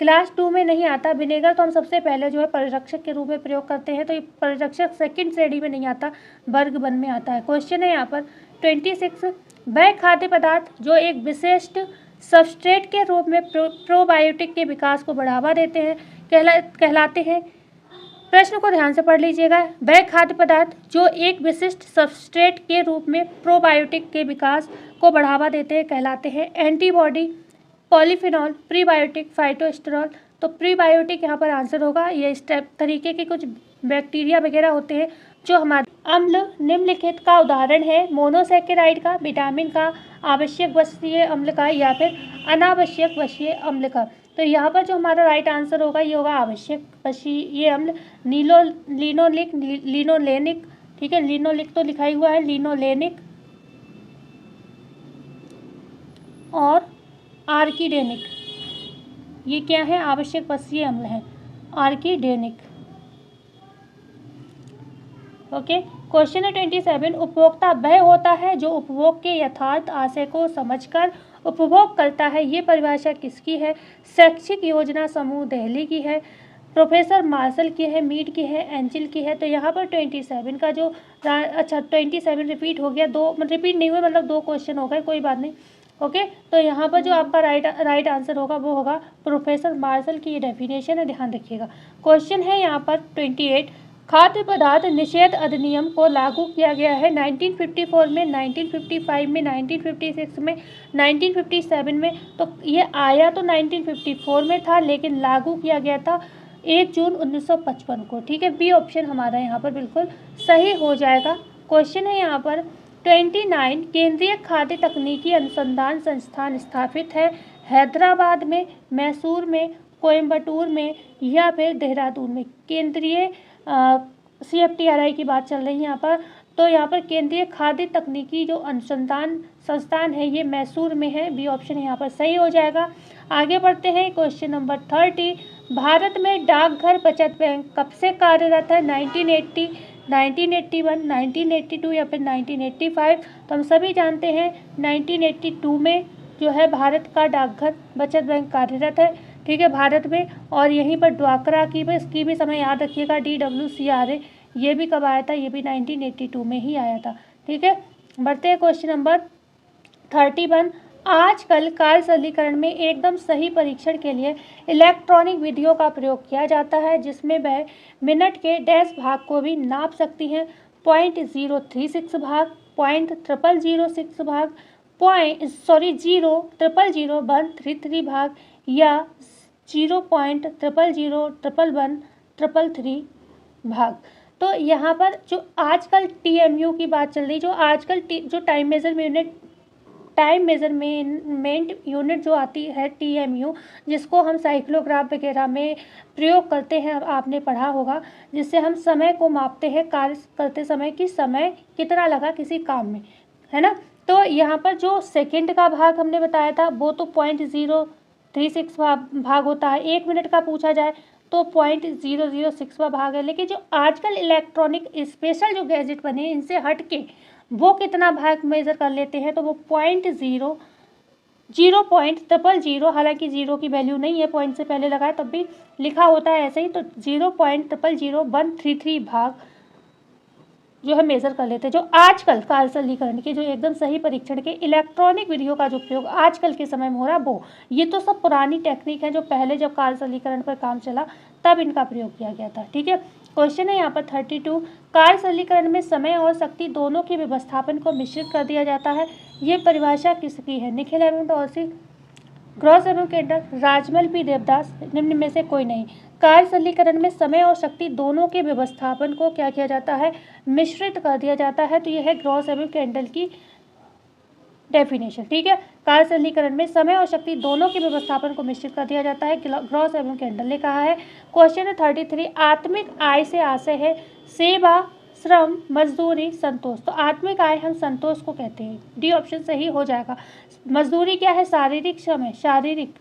क्लास 2 में नहीं आता। विनेगर तो हम सबसे पहले जो है परिरक्षक के रूप में प्रयोग करते हैं, तो ये परिरक्षक सेकंड श्रेणी में नहीं आता, वर्ग 1 में आता है। क्वेश्चन है यहाँ पर 26, वह खाद्य पदार्थ जो एक विशिष्ट सबस्ट्रेट के रूप में प्रोबायोटिक के विकास को बढ़ावा देते हैं कहलाते हैं। प्रश्न को ध्यान से पढ़ लीजिएगा। वह खाद्य पदार्थ जो एक विशिष्ट सबस्ट्रेट के रूप में प्रोबायोटिक के विकास को बढ़ावा देते हैं कहलाते हैं एंटीबॉडी, पॉलीफिनॉल, प्रीबायोटिक, फाइटोस्टेरॉल। तो प्रीबायोटिक यहाँ पर आंसर होगा। ये इस तरीके के कुछ बैक्टीरिया वगैरह होते हैं जो हमारे अम्ल निम्नलिखित का उदाहरण है, मोनोसैकेराइड का, विटामिन का, आवश्यक वसीय अम्ल का या फिर अनावश्यक वसीय अम्ल का। तो यहाँ पर जो हमारा राइट आंसर होगा ये होगा आवश्यक वसीय अम्ल, लिनोलेनिक। ठीक है, लिनोलिक तो लिखा ही हुआ है, लिनोलेनिक और आर्किडेनिक, ये क्या है, आवश्यक वसीय अम्ल है, आर्किडेनिक। ओके, क्वेश्चन है 27, उपभोक्ता वह होता है जो उपभोग के यथार्थ आशय को समझकर उपभोग करता है। ये परिभाषा किसकी है? शैक्षिक योजना समूह दिल्ली की है, प्रोफेसर मार्शल की है, मीड की है, एंजिल की है। तो यहाँ पर 27 का जो 27 रिपीट हो गया, 2 रिपीट नहीं हुए, मतलब 2 क्वेश्चन हो गए, कोई बात नहीं। ओके, तो यहाँ पर जो आपका राइट आंसर होगा वो होगा प्रोफेसर मार्शल की ये डेफिनेशन है, ध्यान रखिएगा। क्वेश्चन है यहाँ पर 28, खाद्य पदार्थ निषेध अधिनियम को लागू किया गया है 1954 में, 1955 में, 1956 में, 1957 में। तो ये आया तो 1954 में था, लेकिन लागू किया गया था 1 जून 1955 को। ठीक है, बी ऑप्शन हमारा यहाँ पर बिल्कुल सही हो जाएगा। क्वेश्चन है यहाँ पर 29, केंद्रीय खाद्य तकनीकी अनुसंधान संस्थान स्थापित है हैदराबाद में, मैसूर में, कोयम्बटूर में या फिर देहरादून में। केंद्रीय CFTRI की बात चल रही है यहाँ पर। तो यहाँ पर केंद्रीय खाद्य तकनीकी जो अनुसंधान संस्थान है ये मैसूर में है, बी ऑप्शन यहाँ पर सही हो जाएगा। आगे बढ़ते हैं, क्वेश्चन नंबर 30, भारत में डाकघर बचत बैंक कब से कार्यरत है? 1980, 1981, 1982 या फिर 1985। तो हम सभी जानते हैं 1982 में जो है भारत का डाकघर बचत बैंक कार्यरत है। ठीक है, भारत में। और यहीं पर ड्वाकरा की भी, इसकी भी समय याद रखिएगा, DWCRA, ये भी कब आया था? ये भी 1982 में ही आया था। ठीक है, बढ़ते हैं क्वेश्चन नंबर 31, आजकल कार्य सरलीकरण में एकदम सही परीक्षण के लिए इलेक्ट्रॉनिक विधियों का प्रयोग किया जाता है, जिसमें वह मिनट के डैश भाग को भी नाप सकती हैं। 0.036 भाग, 0.0006 भाग, 0.0000133 भाग या 0.0001133 भाग। तो यहाँ पर जो आजकल TMU की बात चल रही, जो आजकल जो टाइम मेजरमेंट यूनिट जो आती है TMU, जिसको हम साइक्लोग्राफ वगैरह में प्रयोग करते हैं, आपने पढ़ा होगा, जिससे हम समय को मापते हैं, कार्य करते समय कि समय कितना लगा किसी काम में, है ना। तो यहाँ पर जो सेकंड का भाग हमने बताया था वो तो 0.036 भाग होता है। 1 मिनट का पूछा जाए तो 0.006 भाग है। लेकिन जो आजकल इलेक्ट्रॉनिक स्पेशल जो गैजेट बने हैं इनसे हट के वो कितना भाग मेज़र कर लेते हैं, तो वो 0.0000, हालांकि 0 की वैल्यू नहीं है, पॉइंट से पहले लगाए तब भी लिखा होता है ऐसे ही, तो 0.00133 भाग जो है मेज़र कर लेते हैं। जो आजकल कार्य सरलीकरण के जो एकदम सही परीक्षण के इलेक्ट्रॉनिक विधियों का जो उपयोग आजकल के समय में हो रहा है वो, ये तो सब पुरानी टेक्निक है जो पहले जब कार्य सरलीकरण पर काम चला तब इनका प्रयोग किया गया था। ठीक है, क्वेश्चन है यहाँ पर 32, कार्य सरलीकरण में समय और शक्ति दोनों के व्यवस्थापन को मिश्रित कर दिया जाता है। ये परिभाषा किसकी है? निखिल हेमंत औसी, ग्रॉस एवं केंडर, राजमल P देवदास, निम्न में से कोई नहीं। कार्य सरलीकरण में समय और शक्ति दोनों के व्यवस्थापन को क्या किया जाता है? मिश्रित कर दिया जाता है। तो यह है ग्रॉस एवं केंडल की डेफिनेशन। ठीक है, कार्य सरलीकरण में समय और शक्ति दोनों के व्यवस्थापन को मिश्रित कर दिया जाता है, ग्रॉस एवं केंडल ने कहा है। क्वेश्चन है 33, आत्मिक आय से आशय है सेवा, श्रम, मजदूरी, संतोष। तो आत्मिक आय हम संतोष को कहते हैं, डी ऑप्शन सही हो जाएगा। मजदूरी क्या है? शारीरिक श्रम है, शारीरिक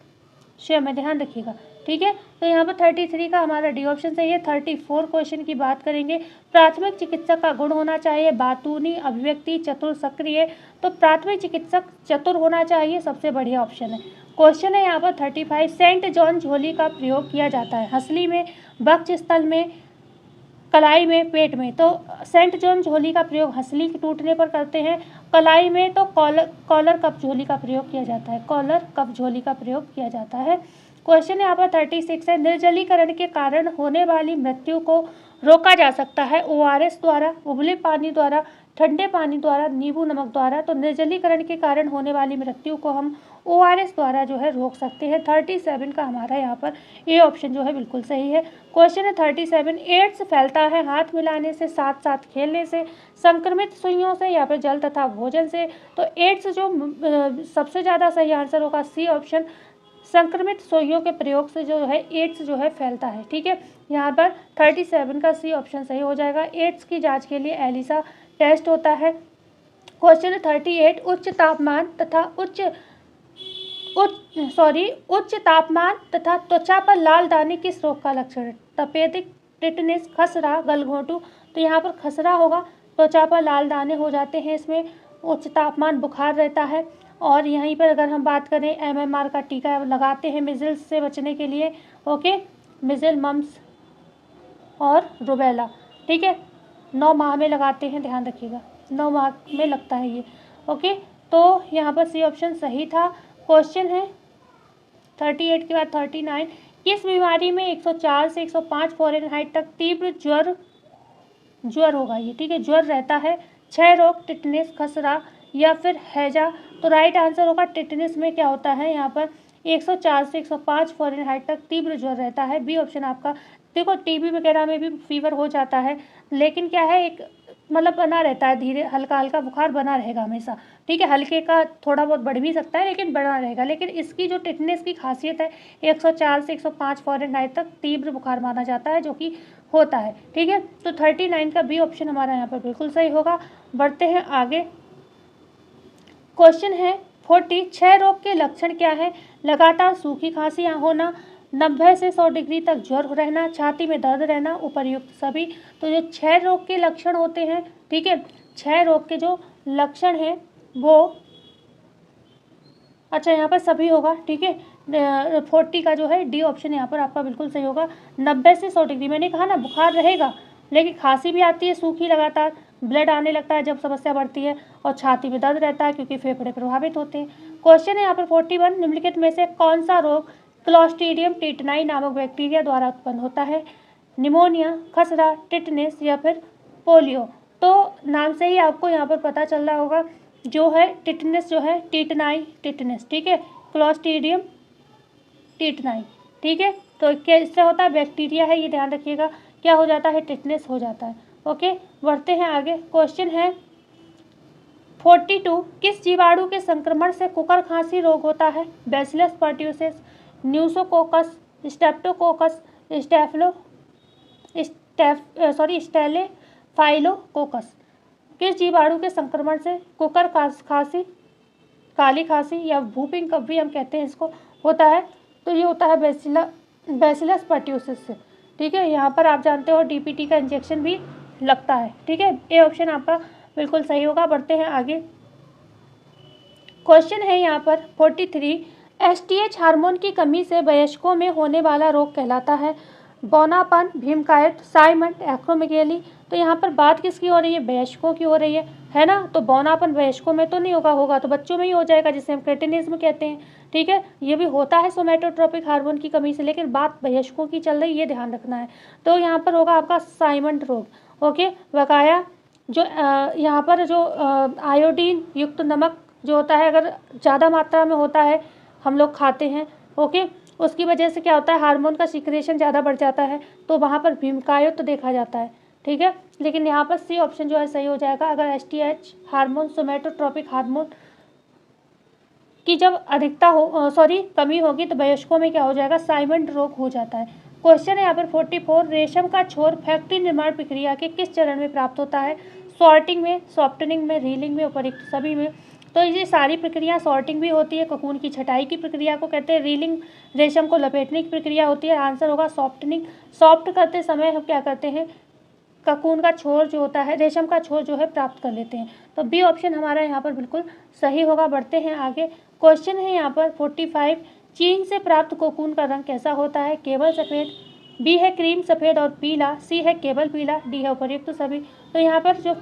श्रम है, ध्यान रखिएगा, ठीक है। तो यहाँ पर 33 का हमारा डी ऑप्शन सही है। 34 क्वेश्चन की बात करेंगे। प्राथमिक चिकित्सक का गुण होना चाहिए बातूनी, अभिव्यक्ति, चतुर, सक्रिय। तो प्राथमिक चिकित्सक चतुर होना चाहिए, सबसे बढ़िया ऑप्शन है। क्वेश्चन है यहाँ पर 35, सेंट जॉन झोली का प्रयोग किया जाता है हंसली में, वक्ष स्थल में, कलाई में, पेट में। तो सेंट जॉन झोली का प्रयोग हंसली के टूटने पर करते हैं। कलाई में तो कॉलर कप झोली का प्रयोग किया जाता है, कॉलर कप झोली का प्रयोग किया जाता है। क्वेश्चन यहाँ पर 36 है, निर्जलीकरण के कारण होने वाली मृत्यु को रोका जा सकता है ORS द्वारा, उबले पानी द्वारा, ठंडे पानी द्वारा, नींबू नमक द्वारा। तो निर्जलीकरण के कारण होने वाली मृत्यु को हम ORS द्वारा जो है रोक सकते हैं। 37 का हमारा यहाँ पर ये ऑप्शन जो है बिल्कुल सही है। क्वेश्चन है 37, एड्स फैलता है हाथ मिलाने से, साथ साथ खेलने से, संक्रमित सुइयों से या फिर जल तथा भोजन से। तो एड्स जो सबसे ज़्यादा सही आंसर होगा सी ऑप्शन, संक्रमित सुइयों के प्रयोग से जो है एड्स जो है फैलता है। ठीक है, यहाँ पर 37 का सी ऑप्शन सही हो जाएगा। एड्स की जांच के लिए एलिसा टेस्ट होता है। क्वेश्चन है 38, उच्च तापमान तथा त्वचा पर लाल दाने किस रोग का लक्षण है? तपेदिक, टिटनिस, खसरा, गलघोंटू। तो यहाँ पर खसरा होगा, त्वचा पर लाल दाने हो जाते हैं इसमें, उच्च तापमान, बुखार रहता है। और यहीं पर अगर हम बात करें MMR का टीका लगाते हैं मिज़ल्स से बचने के लिए, ओके, मिज़ल, मम्स और रुबेला। ठीक है, 9 माह में लगाते हैं, ध्यान रखिएगा 9 माह में लगता है ये, ओके। तो यहाँ पर सी ऑप्शन सही था। क्वेश्चन है 38 के बाद 39, किस बीमारी में 104 से 105 फ़ारेनहाइट तक तीव्र ज्वर होगा ये? ठीक है, ज्वर रहता है। क्षय रोग, टिटनेस, खसरा या फिर हैजा। तो राइट आंसर होगा टिटनेस में क्या होता है यहाँ पर 104 से 105 फ़ारेनहाइट तक तीव्र ज्वर रहता है। बी ऑप्शन आपका। देखो टीबी वगैरह में भी फीवर हो जाता है, लेकिन क्या है एक मतलब बना रहता है, धीरे हल्का हल्का बुखार बना रहेगा हमेशा। ठीक है, हल्के का थोड़ा बहुत बढ़ भी सकता है लेकिन बना रहेगा। लेकिन इसकी जो टिटनेस की खासियत है 104 से 105 फ़ारेनहाइट तक तीव्र बुखार माना जाता है, जो कि होता है। ठीक है, तो 39 का बी ऑप्शन हमारा यहाँ पर बिल्कुल सही होगा। बढ़ते हैं आगे। क्वेश्चन है 40, क्षय रोग के लक्षण क्या है? लगातार सूखी खांसी होना, 90 से 100 डिग्री तक ज्वर रहना, छाती में दर्द रहना, उपर्युक्त सभी। तो जो क्षय रोग के लक्षण होते हैं, ठीक है, क्षय रोग के जो लक्षण हैं वो, अच्छा यहाँ पर सभी होगा। ठीक है, 40 का जो है डी ऑप्शन यहाँ पर आपका बिल्कुल सही होगा। 90 से 100 डिग्री, मैंने कहा ना बुखार रहेगा लेकिन खांसी भी आती है सूखी, लगातार ब्लड आने लगता है जब समस्या बढ़ती है, और छाती में दर्द रहता है क्योंकि फेफड़े प्रभावित होते हैं। क्वेश्चन है यहाँ पर 41, निम्नलिखित में से कौन सा रोग क्लॉस्ट्रीडियम टिटनाई नामक बैक्टीरिया द्वारा उत्पन्न होता है? निमोनिया, खसरा, टिटनेस या फिर पोलियो। तो नाम से ही आपको यहाँ पर पता चल रहा होगा जो है टिटनेस जो है टिटनाई टिटनेस। ठीक है, क्लॉस्ट्रीडियम टिटनाई। ठीक है, तो क्या इससे होता है? बैक्टीरिया है ये, ध्यान रखिएगा। क्या हो जाता है? टिटनेस हो जाता है। ओके, बढ़ते हैं आगे। क्वेश्चन है 42, किस जीवाणु के संक्रमण से कुकर खांसी रोग होता है? Bacillus pertussis, pneumococcus, streptococcus, staphylococcus. किस जीवाणु के संक्रमण से कुकर खांसी, काली खांसी या वूपिंग कफ भी हम कहते हैं इसको, होता है? तो ये होता है बैसिलस पर्ट्यूसिस से। ठीक है, यहाँ पर आप जानते हो DPT का इंजेक्शन भी लगता है। ठीक है, ए ऑप्शन आपका बिल्कुल सही होगा। बढ़ते हैं आगे। क्वेश्चन है यहाँ पर 43, STH हार्मोन की कमी से वयस्कों में होने वाला रोग कहलाता है? बौनापन, भीमकायत, साइमंड, एक्रोमेगेली। तो यहाँ पर बात किसकी हो रही है? वयस्कों की हो रही है ना? तो बौनापन वयस्कों में तो नहीं होगा तो बच्चों में ही हो जाएगा, जिसे हम क्रेटिनिज्म कहते हैं। ठीक है, ये भी होता है सोमैटोट्रोपिक हार्मोन की कमी से, लेकिन बात वयस्कों की चल रही है, ये ध्यान रखना है। तो यहाँ पर होगा आपका साइमंड रोग। ओके, बकाया जो यहाँ पर जो आयोडीन युक्त नमक जो होता है, अगर ज़्यादा मात्रा में होता है हम लोग खाते हैं, ओके, उसकी वजह से क्या होता है? हार्मोन का सिक्रेशन ज़्यादा बढ़ जाता है, तो वहाँ पर भीमकायुक्त देखा जाता है। ठीक है, लेकिन यहाँ पर सी ऑप्शन जो है सही हो जाएगा। अगर STH हार्मोन, सोमैटोट्रोपिक हार्मोन की जब अधिकता हो कमी होगी तो वयस्कों में क्या हो जाएगा? साइमंड रोग हो जाता है। क्वेश्चन है यहाँ पर 44, रेशम का छोर फैक्ट्री निर्माण प्रक्रिया के किस चरण में प्राप्त होता है? सॉर्टिंग में, सॉफ्टनिंग में, रीलिंग में, उपयुक्त सभी में। तो ये सारी प्रक्रिया सॉर्टिंग भी होती है। कोकून की छटाई की प्रक्रिया को कहते हैं रीलिंग। रेशम को लपेटने की प्रक्रिया होती है। आंसर होगा सॉफ्टनिंग। सॉफ्ट करते समय हम क्या करते हैं, कोकून का छोर जो होता है, रेशम का छोर जो है प्राप्त कर लेते हैं। तो बी ऑप्शन हमारा यहाँ पर बिल्कुल सही होगा। बढ़ते हैं आगे। क्वेश्चन है यहाँ पर 45, चीन से प्राप्त कोकून का रंग कैसा होता है, केवल सफ़ेद, बी है क्रीम सफ़ेद और पीला, सी है केवल पीला, डी है उपर्युक्त सभी। तो यहाँ पर जो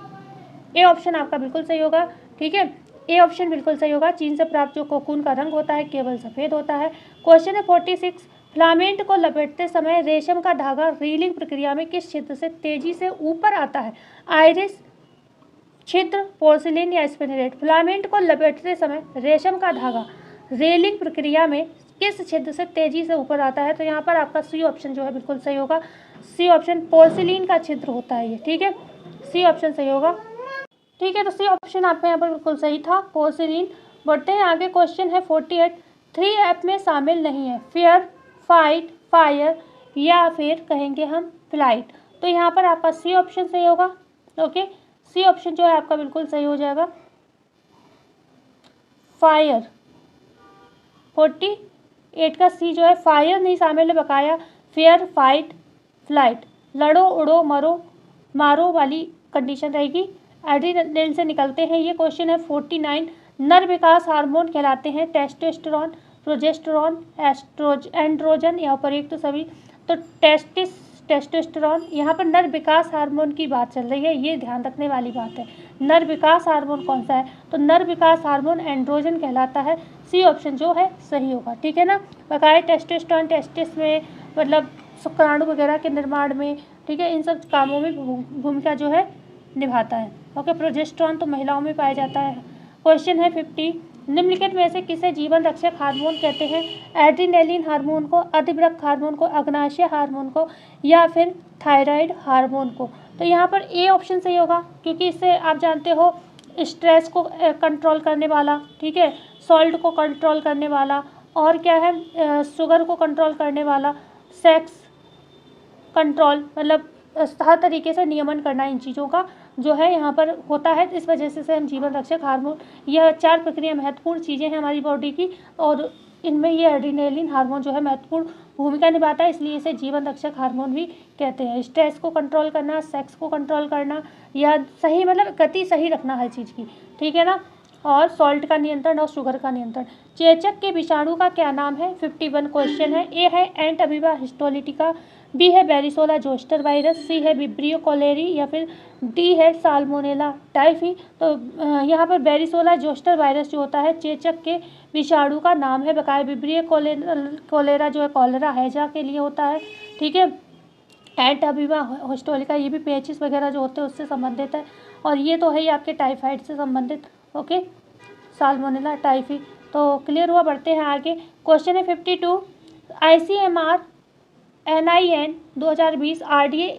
ए ऑप्शन आपका बिल्कुल सही होगा। ठीक है, ए ऑप्शन बिल्कुल सही होगा। चीन से प्राप्त जो कोकून का रंग होता है केवल सफ़ेद होता है। क्वेश्चन है 46, फिलामेंट को लपेटते समय रेशम का धागा रीलिंग प्रक्रिया में किस छिद्र से तेजी से ऊपर आता है, आइरिस छिद्र, पोर्सिलिन या स्पिनरेट। फिलामेंट को लपेटते समय रेशम का धागा रेलिंग प्रक्रिया में किस छिद्र से तेजी से ऊपर आता है, तो यहाँ पर आपका सी ऑप्शन जो है बिल्कुल सही होगा। सी ऑप्शन पोर्सिलिन का छिद्र होता है ये। ठीक है, सी ऑप्शन सही होगा। ठीक है, तो सी ऑप्शन आपका यहाँ पर बिल्कुल सही था, पोर्सिलिन। बढ़ते हैं आगे। क्वेश्चन है 48, 3F में शामिल नहीं है, फेयर, फाइट, फायर या फिर कहेंगे हम फ्लाइट। तो यहाँ पर आपका सी ऑप्शन सही होगा। ओके, सी ऑप्शन जो है आपका बिल्कुल सही हो जाएगा, फायर। 48 का सी जो है, फायर नहीं शामिल है, बकाया फेयर, फाइट, फ्लाइट, लड़ो, उड़ो, मरो, मारो वाली कंडीशन रहेगी। एड्रेनलिन से निकलते हैं। ये क्वेश्चन है 49, नर विकास हार्मोन कहलाते हैं टेस्टोस्टेरोन, प्रोजेस्टेरोन, एंड्रोजन या उपर्युक्त सभी। तो टेस्टोस्टेरोन, यहाँ पर नर विकास हार्मोन की बात चल रही है, ये ध्यान रखने वाली बात है। नर विकास हार्मोन कौन सा है, तो नर विकास हार्मोन एंड्रोजन कहलाता है। सी ऑप्शन जो है सही होगा। ठीक है ना, बकाया टेस्टोस्टेरोन टेस्टिस में मतलब शुक्राणु वगैरह के निर्माण में, ठीक है, इन सब कामों में भूमिका जो है निभाता है। ओके, प्रोजेस्टेरोन तो महिलाओं में पाया जाता है। क्वेश्चन है 50, निम्नलिखित में से किसे जीवन रक्षक हार्मोन कहते हैं, एड्रेनलिन हार्मोन को, अधिवृक्क हार्मोन को, अग्नाशय हार्मोन को या फिर थायराइड हार्मोन को। तो यहाँ पर ए ऑप्शन सही होगा, क्योंकि इससे आप जानते हो स्ट्रेस को कंट्रोल करने वाला, ठीक है, सॉल्ट को कंट्रोल करने वाला, और क्या है, शुगर को कंट्रोल करने वाला, सेक्स कंट्रोल, मतलब हर तरीके से नियमन करना इन चीज़ों का जो है यहाँ पर होता है। इस वजह से हम जीवन रक्षक हार्मोन, यह 4 प्रक्रिया महत्वपूर्ण चीज़ें हैं हमारी बॉडी की, और इनमें ये एड्रेनलिन हार्मोन जो है महत्वपूर्ण भूमिका निभाता है, इसलिए इसे जीवन रक्षक हार्मोन भी कहते हैं। स्ट्रेस को कंट्रोल करना, सेक्स को कंट्रोल करना, या सही मतलब गति सही रखना हर चीज़ की, ठीक है ना, और सॉल्ट का नियंत्रण और शुगर का नियंत्रण। चेचक के विषाणु का क्या नाम है, 51 क्वेश्चन है। ए है एंट अमीबा हिस्टोलिटिका, बी है बेरिसोला जोस्टर वायरस, सी है विब्रियो कोलेरी या फिर डी है साल्मोनेला टाइफी। तो यहाँ पर बेरिसोला जोस्टर वायरस जो होता है चेचक के विषाणु का नाम है, बकाया विब्रियो कोलेरा जो है कॉलरा हैजा के लिए होता है। ठीक है, एंट अमीबा हिस्टोलिका ये भी पेचिस वगैरह जो होते हैं उससे संबंधित है, और ये तो है ही आपके टाइफाइड से संबंधित। Okay, salmonella typhi. तो क्लियर हुआ। बढ़ते हैं आगे। क्वेश्चन है 52, ICMR NIN 2020 RDA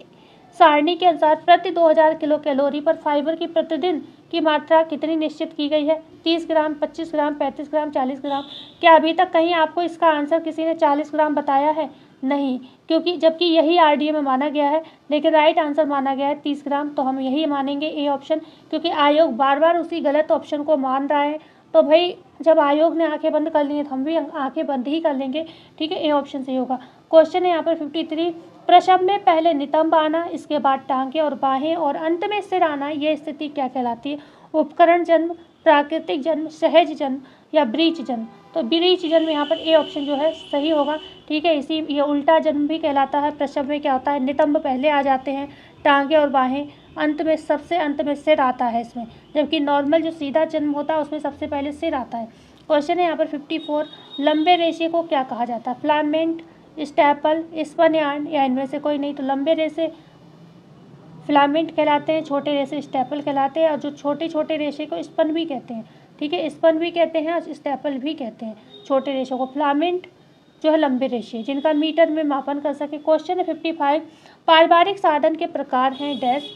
सारणी के अनुसार प्रति 2000 किलो कैलोरी पर फाइबर की प्रतिदिन की मात्रा कितनी निश्चित की गई है, 30 ग्राम, 25 ग्राम, 35 ग्राम, 40 ग्राम। क्या अभी तक कहीं आपको इसका आंसर किसी ने 40 ग्राम बताया है? नहीं, क्योंकि जबकि यही RDA में माना गया है, लेकिन राइट आंसर माना गया है 30 ग्राम। तो हम यही मानेंगे ए ऑप्शन, क्योंकि आयोग बार बार उसी गलत ऑप्शन को मान रहा है। तो भाई जब आयोग ने आंखें बंद कर ली हैं तो हम भी आंखें बंद ही कर लेंगे। ठीक है, ए ऑप्शन सही होगा। क्वेश्चन है यहाँ पर 53, प्रसव में पहले नितंब आना, इसके बाद टांगे और बाहें और अंत में सिर आना, यह स्थिति क्या कहलाती है? उपकरण जन्म, प्राकृतिक जन्म, सहज जन्म या ब्रीच जन्म। तो ब्रीच जन्म यहाँ पर ए ऑप्शन जो है सही होगा। ठीक है, इसी ये उल्टा जन्म भी कहलाता है। प्रसव में क्या होता है, नितंब पहले आ जाते हैं, टांगे और बाहें अंत में, सबसे अंत में सिर आता है इसमें, जबकि नॉर्मल जो सीधा जन्म होता है उसमें सबसे पहले सिर आता है। क्वेश्चन है यहाँ पर 54, लंबे रेशे को क्या कहा जाता है? फिलामेंट, स्टेपल, स्पन यार्न या इनमें से कोई नहीं। तो लंबे रेशे फिलामेंट कहलाते हैं, छोटे रेशे स्टेपल कहलाते हैं, और जो छोटे छोटे रेशे को स्पन भी कहते हैं। ठीक है, स्पन भी कहते हैं और स्टेपल भी कहते हैं छोटे रेशों को। फिलामेंट जो है लंबे रेशे जिनका मीटर में मापन कर सके। क्वेश्चन है 55, पारिवारिक साधन के प्रकार हैं डैश,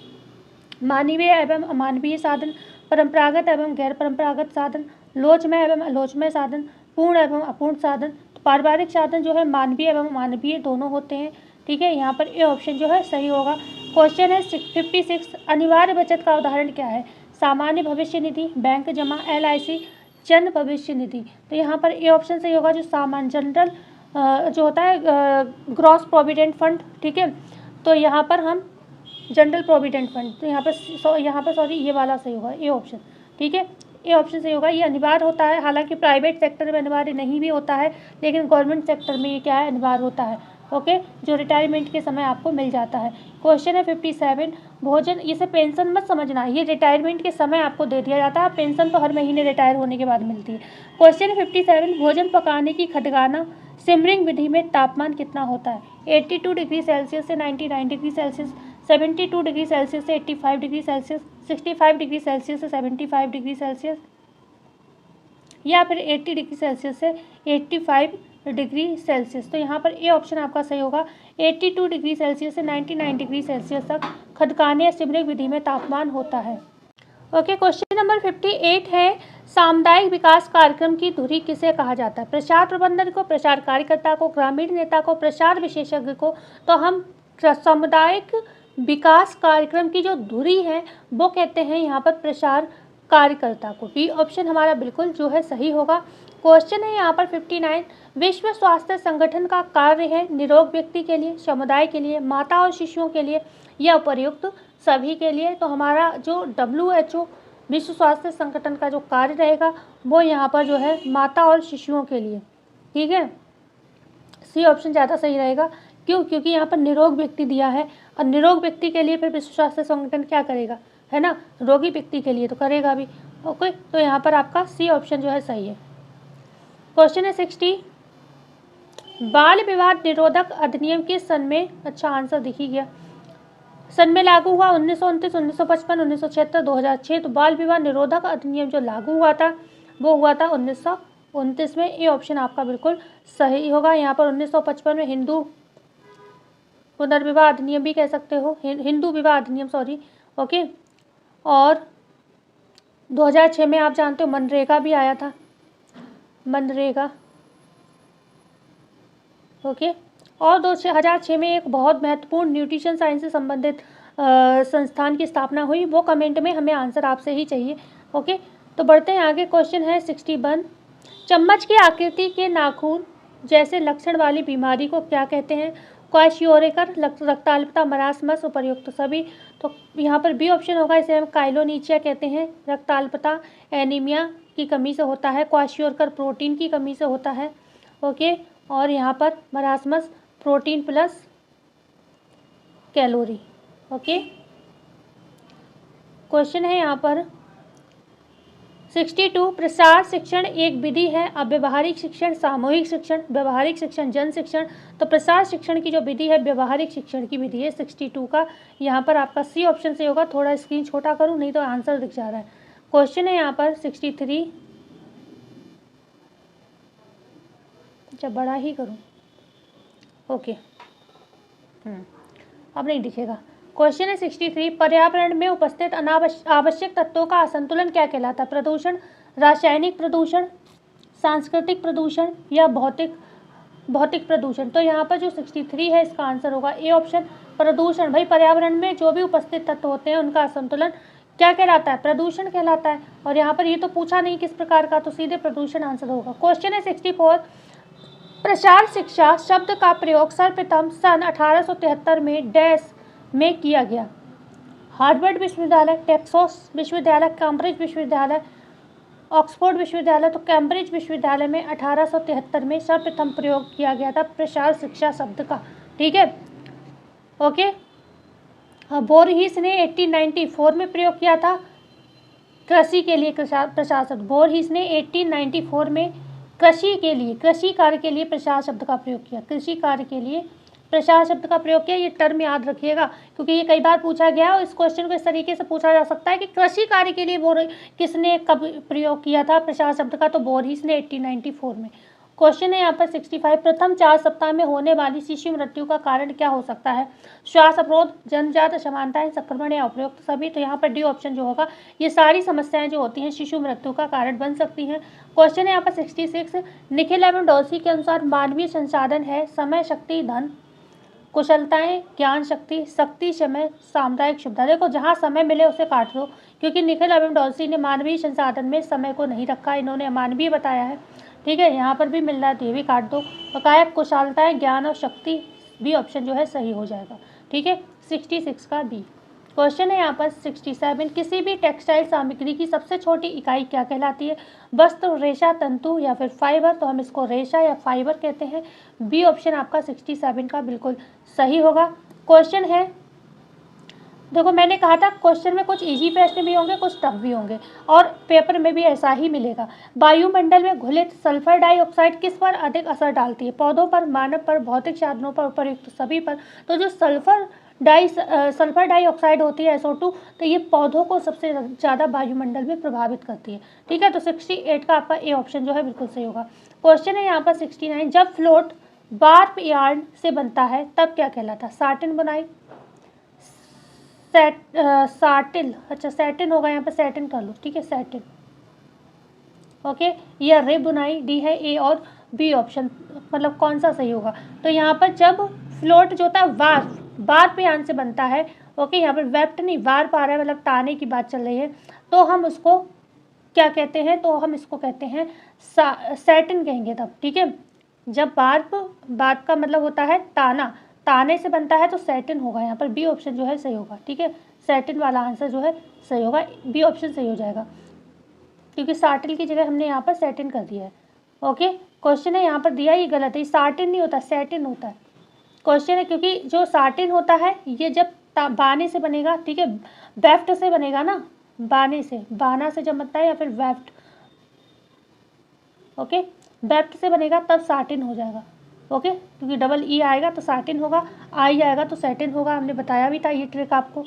मानवीय एवं अमानवीय साधन, परंपरागत एवं गैर परंपरागत साधन, लोचमय एवं अलोचमय साधन, पूर्ण एवं अपूर्ण साधन। तो पारिवारिक साधन जो है मानवीय एवं अमानवीय दोनों होते हैं। ठीक है, यहाँ पर ए ऑप्शन जो है सही होगा। क्वेश्चन है 56, अनिवार्य बचत का उदाहरण क्या है? सामान्य भविष्य निधि, बैंक जमा, LIC, जन भविष्य निधि। तो यहाँ पर ए ऑप्शन सही होगा, जो सामान्य जनरल जो होता है ग्रॉस प्रोविडेंट फंड, ठीक है। तो यहाँ पर हम जनरल प्रोविडेंट फंड, तो यहाँ पर सॉरी ये वाला सही होगा, ए ऑप्शन, ठीक है। ए ऑप्शन सही होगा। ये अनिवार्य होता है, हालांकि प्राइवेट सेक्टर में अनिवार्य नहीं भी होता है, लेकिन गवर्नमेंट सेक्टर में ये क्या है, अनिवार्य होता है, ओके, जो रिटायरमेंट के समय आपको मिल जाता है। क्वेश्चन है 57, भोजन, इसे पेंशन मत समझना, ये रिटायरमेंट के समय आपको दे दिया जाता है, पेंशन तो हर महीने रिटायर होने के बाद मिलती है। क्वेश्चन है 57, भोजन पकाने की खदगाना सिमरिंग विधि में तापमान कितना होता है? 82 डिग्री सेल्सियस से 99 डिग्री सेल्सियस, 72 डिग्री सेल्सियस से 85 डिग्री सेल्सियस, 65 डिग्री सेल्सियस से 75 डिग्री सेल्सियस, या फिर 80 डिग्री सेल्सियस से 85 डिग्री सेल्सियस। तो यहाँ पर ए ऑप्शन आपका सही होगा, 82 डिग्री सेल्सियस से 99 डिग्री सेल्सियस तक खदकाने या सिमरिंग विधि में तापमान होता है। ओके, क्वेश्चन नंबर 58 है, सामुदायिक विकास कार्यक्रम की धुरी किसे कहा जाता है? प्रचार प्रबंधन को, प्रचार कार्यकर्ता को, ग्रामीण नेता को, प्रचार विशेषज्ञ को? तो हम सामुदायिक विकास कार्यक्रम की जो धुरी है वो कहते हैं यहाँ पर प्रचार कार्यकर्ता को। बी ऑप्शन हमारा बिल्कुल जो है सही होगा। क्वेश्चन है यहाँ पर 59, विश्व स्वास्थ्य संगठन का कार्य है निरोग व्यक्ति के लिए, समुदाय के लिए, माता और शिशुओं के लिए, या उपयुक्त सभी के लिए? तो हमारा जो WHO विश्व स्वास्थ्य संगठन का जो कार्य रहेगा वो यहाँ पर जो है माता और शिशुओं के लिए, ठीक है। सी ऑप्शन ज़्यादा सही रहेगा, क्यों? क्योंकि यहाँ पर निरोग व्यक्ति दिया है, और निरोग व्यक्ति के लिए फिर विश्व स्वास्थ्य संगठन क्या करेगा, है ना, रोगी व्यक्ति के लिए तो करेगा भी। ओके, तो यहाँ पर आपका सी ऑप्शन जो है सही है। क्वेश्चन है 60, बाल विवाह निरोधक अधिनियम किस सन में, अच्छा आंसर दिख ही गया, सन में लागू हुआ? 1929, 1955, 1976, 2006। तो बाल विवाह निरोधक अधिनियम जो लागू हुआ था वो हुआ था 1929 में। ये ऑप्शन आपका बिल्कुल सही होगा। यहाँ पर 1955 में हिंदू पुनर्विवाह अधिनियम भी कह सकते हो, हिंदू विवाह अधिनियम, सॉरी, ओके। और 2006 में आप जानते हो मनरेगा भी आया था, मनरेगा, ओके। और 2006 में एक बहुत महत्वपूर्ण न्यूट्रिशन साइंस से संबंधित संस्थान की स्थापना हुई। वो कमेंट में हमें आंसर आपसे ही चाहिए, ओके। तो बढ़ते हैं आगे। क्वेश्चन है 61, चम्मच की आकृति के नाखून जैसे लक्षण वाली बीमारी को क्या कहते हैं? क्वाशियोरेकर, रक्ताल्पता, मरासमस, उपर्युक्त सभी? तो यहाँ पर बी ऑप्शन होगा, इसे हम काइलोनीचिया कहते हैं। रक्ताल्पता एनीमिया की कमी से होता है, क्वाशियोरेकर प्रोटीन की कमी से होता है, ओके। और यहाँ पर marasmus protein plus calorie, okay. Question है यहाँ पर 62, प्रसार शिक्षण एक विधि है, अब व्यवहारिक शिक्षण, सामूहिक शिक्षण, व्यवहारिक शिक्षण, जन शिक्षण? तो प्रसार शिक्षण की जो विधि है व्यवहारिक शिक्षण की विधि है 62 का। यहाँ पर आपका सी ऑप्शन से होगा। थोड़ा स्क्रीन छोटा करूँ नहीं तो आंसर दिख जा रहा है। क्वेश्चन है यहाँ पर 63, अच्छा बड़ा ही करूँ, ओके, अब नहीं दिखेगा। क्वेश्चन है 63, पर्यावरण में उपस्थित आवश्यक तत्वों का असंतुलन क्या कहलाता है? प्रदूषण, रासायनिक प्रदूषण, सांस्कृतिक प्रदूषण, या भौतिक प्रदूषण? तो यहाँ पर जो 63 है इसका आंसर होगा ए ऑप्शन, प्रदूषण। भाई पर्यावरण में जो भी उपस्थित तत्व होते हैं उनका असंतुलन क्या कहलाता है? प्रदूषण कहलाता है। और यहाँ पर ये तो पूछा नहीं किस प्रकार का, तो सीधे प्रदूषण आंसर होगा। क्वेश्चन है 64, प्रसार शिक्षा शब्द का प्रयोग सर्वप्रथम सन 1873 में डैश में किया गया? हार्वर्ड विश्वविद्यालय, टेक्सास विश्वविद्यालय, कैम्ब्रिज विश्वविद्यालय, ऑक्सफोर्ड विश्वविद्यालय? तो कैम्ब्रिज विश्वविद्यालय में 1873 में सर्वप्रथम प्रयोग किया गया था प्रसार शिक्षा शब्द का, ठीक है, ओके। बोरहीस ने 1894 में प्रयोग किया था कृषि के लिए प्रसार शब्द। बोरहीस ने 1894 में कृषि के लिए, कृषि कार्य के लिए प्रसार शब्द का प्रयोग किया, कृषि कार्य के लिए प्रसार शब्द का प्रयोग किया। ये टर्म याद रखिएगा क्योंकि ये कई बार पूछा गया और इस क्वेश्चन को इस तरीके से पूछा जा सकता है कि कृषि कार्य के लिए किसने कब प्रयोग किया था प्रसार शब्द का? तो बोरहीस ने 1894 में। क्वेश्चन है यहाँ पर 65, प्रथम 4 सप्ताह में होने वाली शिशु मृत्यु का कारण क्या हो सकता है? श्वास अवरोध, जन्मजात असमानताएं, संक्रमण, या उपयुक्त सभी? तो यहाँ पर डी ऑप्शन जो होगा, ये सारी समस्याएं जो होती हैं शिशु मृत्यु का कारण बन सकती हैं। क्वेश्चन है यहाँ पर 66, निखिल एवं डॉल्सी के अनुसार मानवीय संसाधन है समय, शक्ति, धन, कुशलताएं, ज्ञान शक्ति, शक्ति, समय, सामुदायिक सुविधा। देखो जहाँ समय मिले उसे काट दो, क्योंकि निखिल एवं डॉल्सी ने मानवीय संसाधन में समय को नहीं रखा, इन्होंने अमानवीय बताया है। ठीक है, यहाँ पर भी मिल रहा है तो ये भी काट दो। बकाया कुशलताएं, ज्ञान और शक्ति, बी ऑप्शन जो है सही हो जाएगा। ठीक है, 66 का बी। क्वेश्चन है यहाँ पर 67, किसी भी टेक्सटाइल सामग्री की सबसे छोटी इकाई क्या कहलाती है? वस्त्र, रेशा, तंतु या फिर फाइबर। तो हम इसको रेशा या फाइबर कहते हैं। बी ऑप्शन आपका 67 का बिल्कुल सही होगा। क्वेश्चन है, देखो मैंने कहा था क्वेश्चन में कुछ इजी प्रश्न भी होंगे, कुछ टफ भी होंगे, और पेपर में भी ऐसा ही मिलेगा। वायुमंडल में घुलित सल्फर डाइऑक्साइड किस पर अधिक असर डालती है? पौधों पर, मानव पर, भौतिक साधनों पर, उपर्युक्त सभी पर। तो जो सल्फर डाइऑक्साइड होती है SO2, तो ये पौधों को सबसे ज़्यादा वायुमंडल में प्रभावित करती है। ठीक है, तो 68 का आपका ए ऑप्शन जो है बिल्कुल सही होगा। क्वेश्चन है यहाँ पर 69, जब फ्लोट वार्प यार्न से बनता है तब क्या कहलाता है? साटिन बुनाई, साटिल, अच्छा सैटिन होगा यहाँ पर, सैटिन कर लो। ठीक है, सैटिन। ओके, या रे बुनाई, डी है ए और बी ऑप्शन, मतलब कौन सा सही होगा? तो यहाँ पर जब फ्लोट जो होता है वार्प यार्न से बनता है, ओके, यहाँ पर वेप्ट नहीं वार्प आ रहा है, मतलब ताने की बात चल रही है, तो हम उसको क्या कहते हैं? तो हम इसको कहते हैं सैटिन कहेंगे तब। ठीक है, जब बात का मतलब होता है ताने से बनता है तो सैटिन होगा यहाँ पर, बी ऑप्शन जो है सही होगा। ठीक है, सैटिन वाला आंसर जो है सही होगा, बी ऑप्शन सही हो जाएगा, क्योंकि साटिल की जगह हमने यहाँ पर सैटिन कर दिया है। ओके, क्वेश्चन है यहाँ पर दिया, ये गलत है, साटिन नहीं होता, सैटिन होता है। क्वेश्चन है, क्योंकि जो साटिन होता है ये जब बाने से बनेगा, ठीक है, वेफ्ट से बनेगा ना, बाना से जब बनता है, या फिर वेफ्ट, ओके, वेफ्ट से बनेगा तब साटिन हो जाएगा। ओके, क्योंकि डबल ई आएगा तो साटिन होगा, आई आएगा तो सैटिन होगा, हमने बताया भी था ये ट्रिक आपको।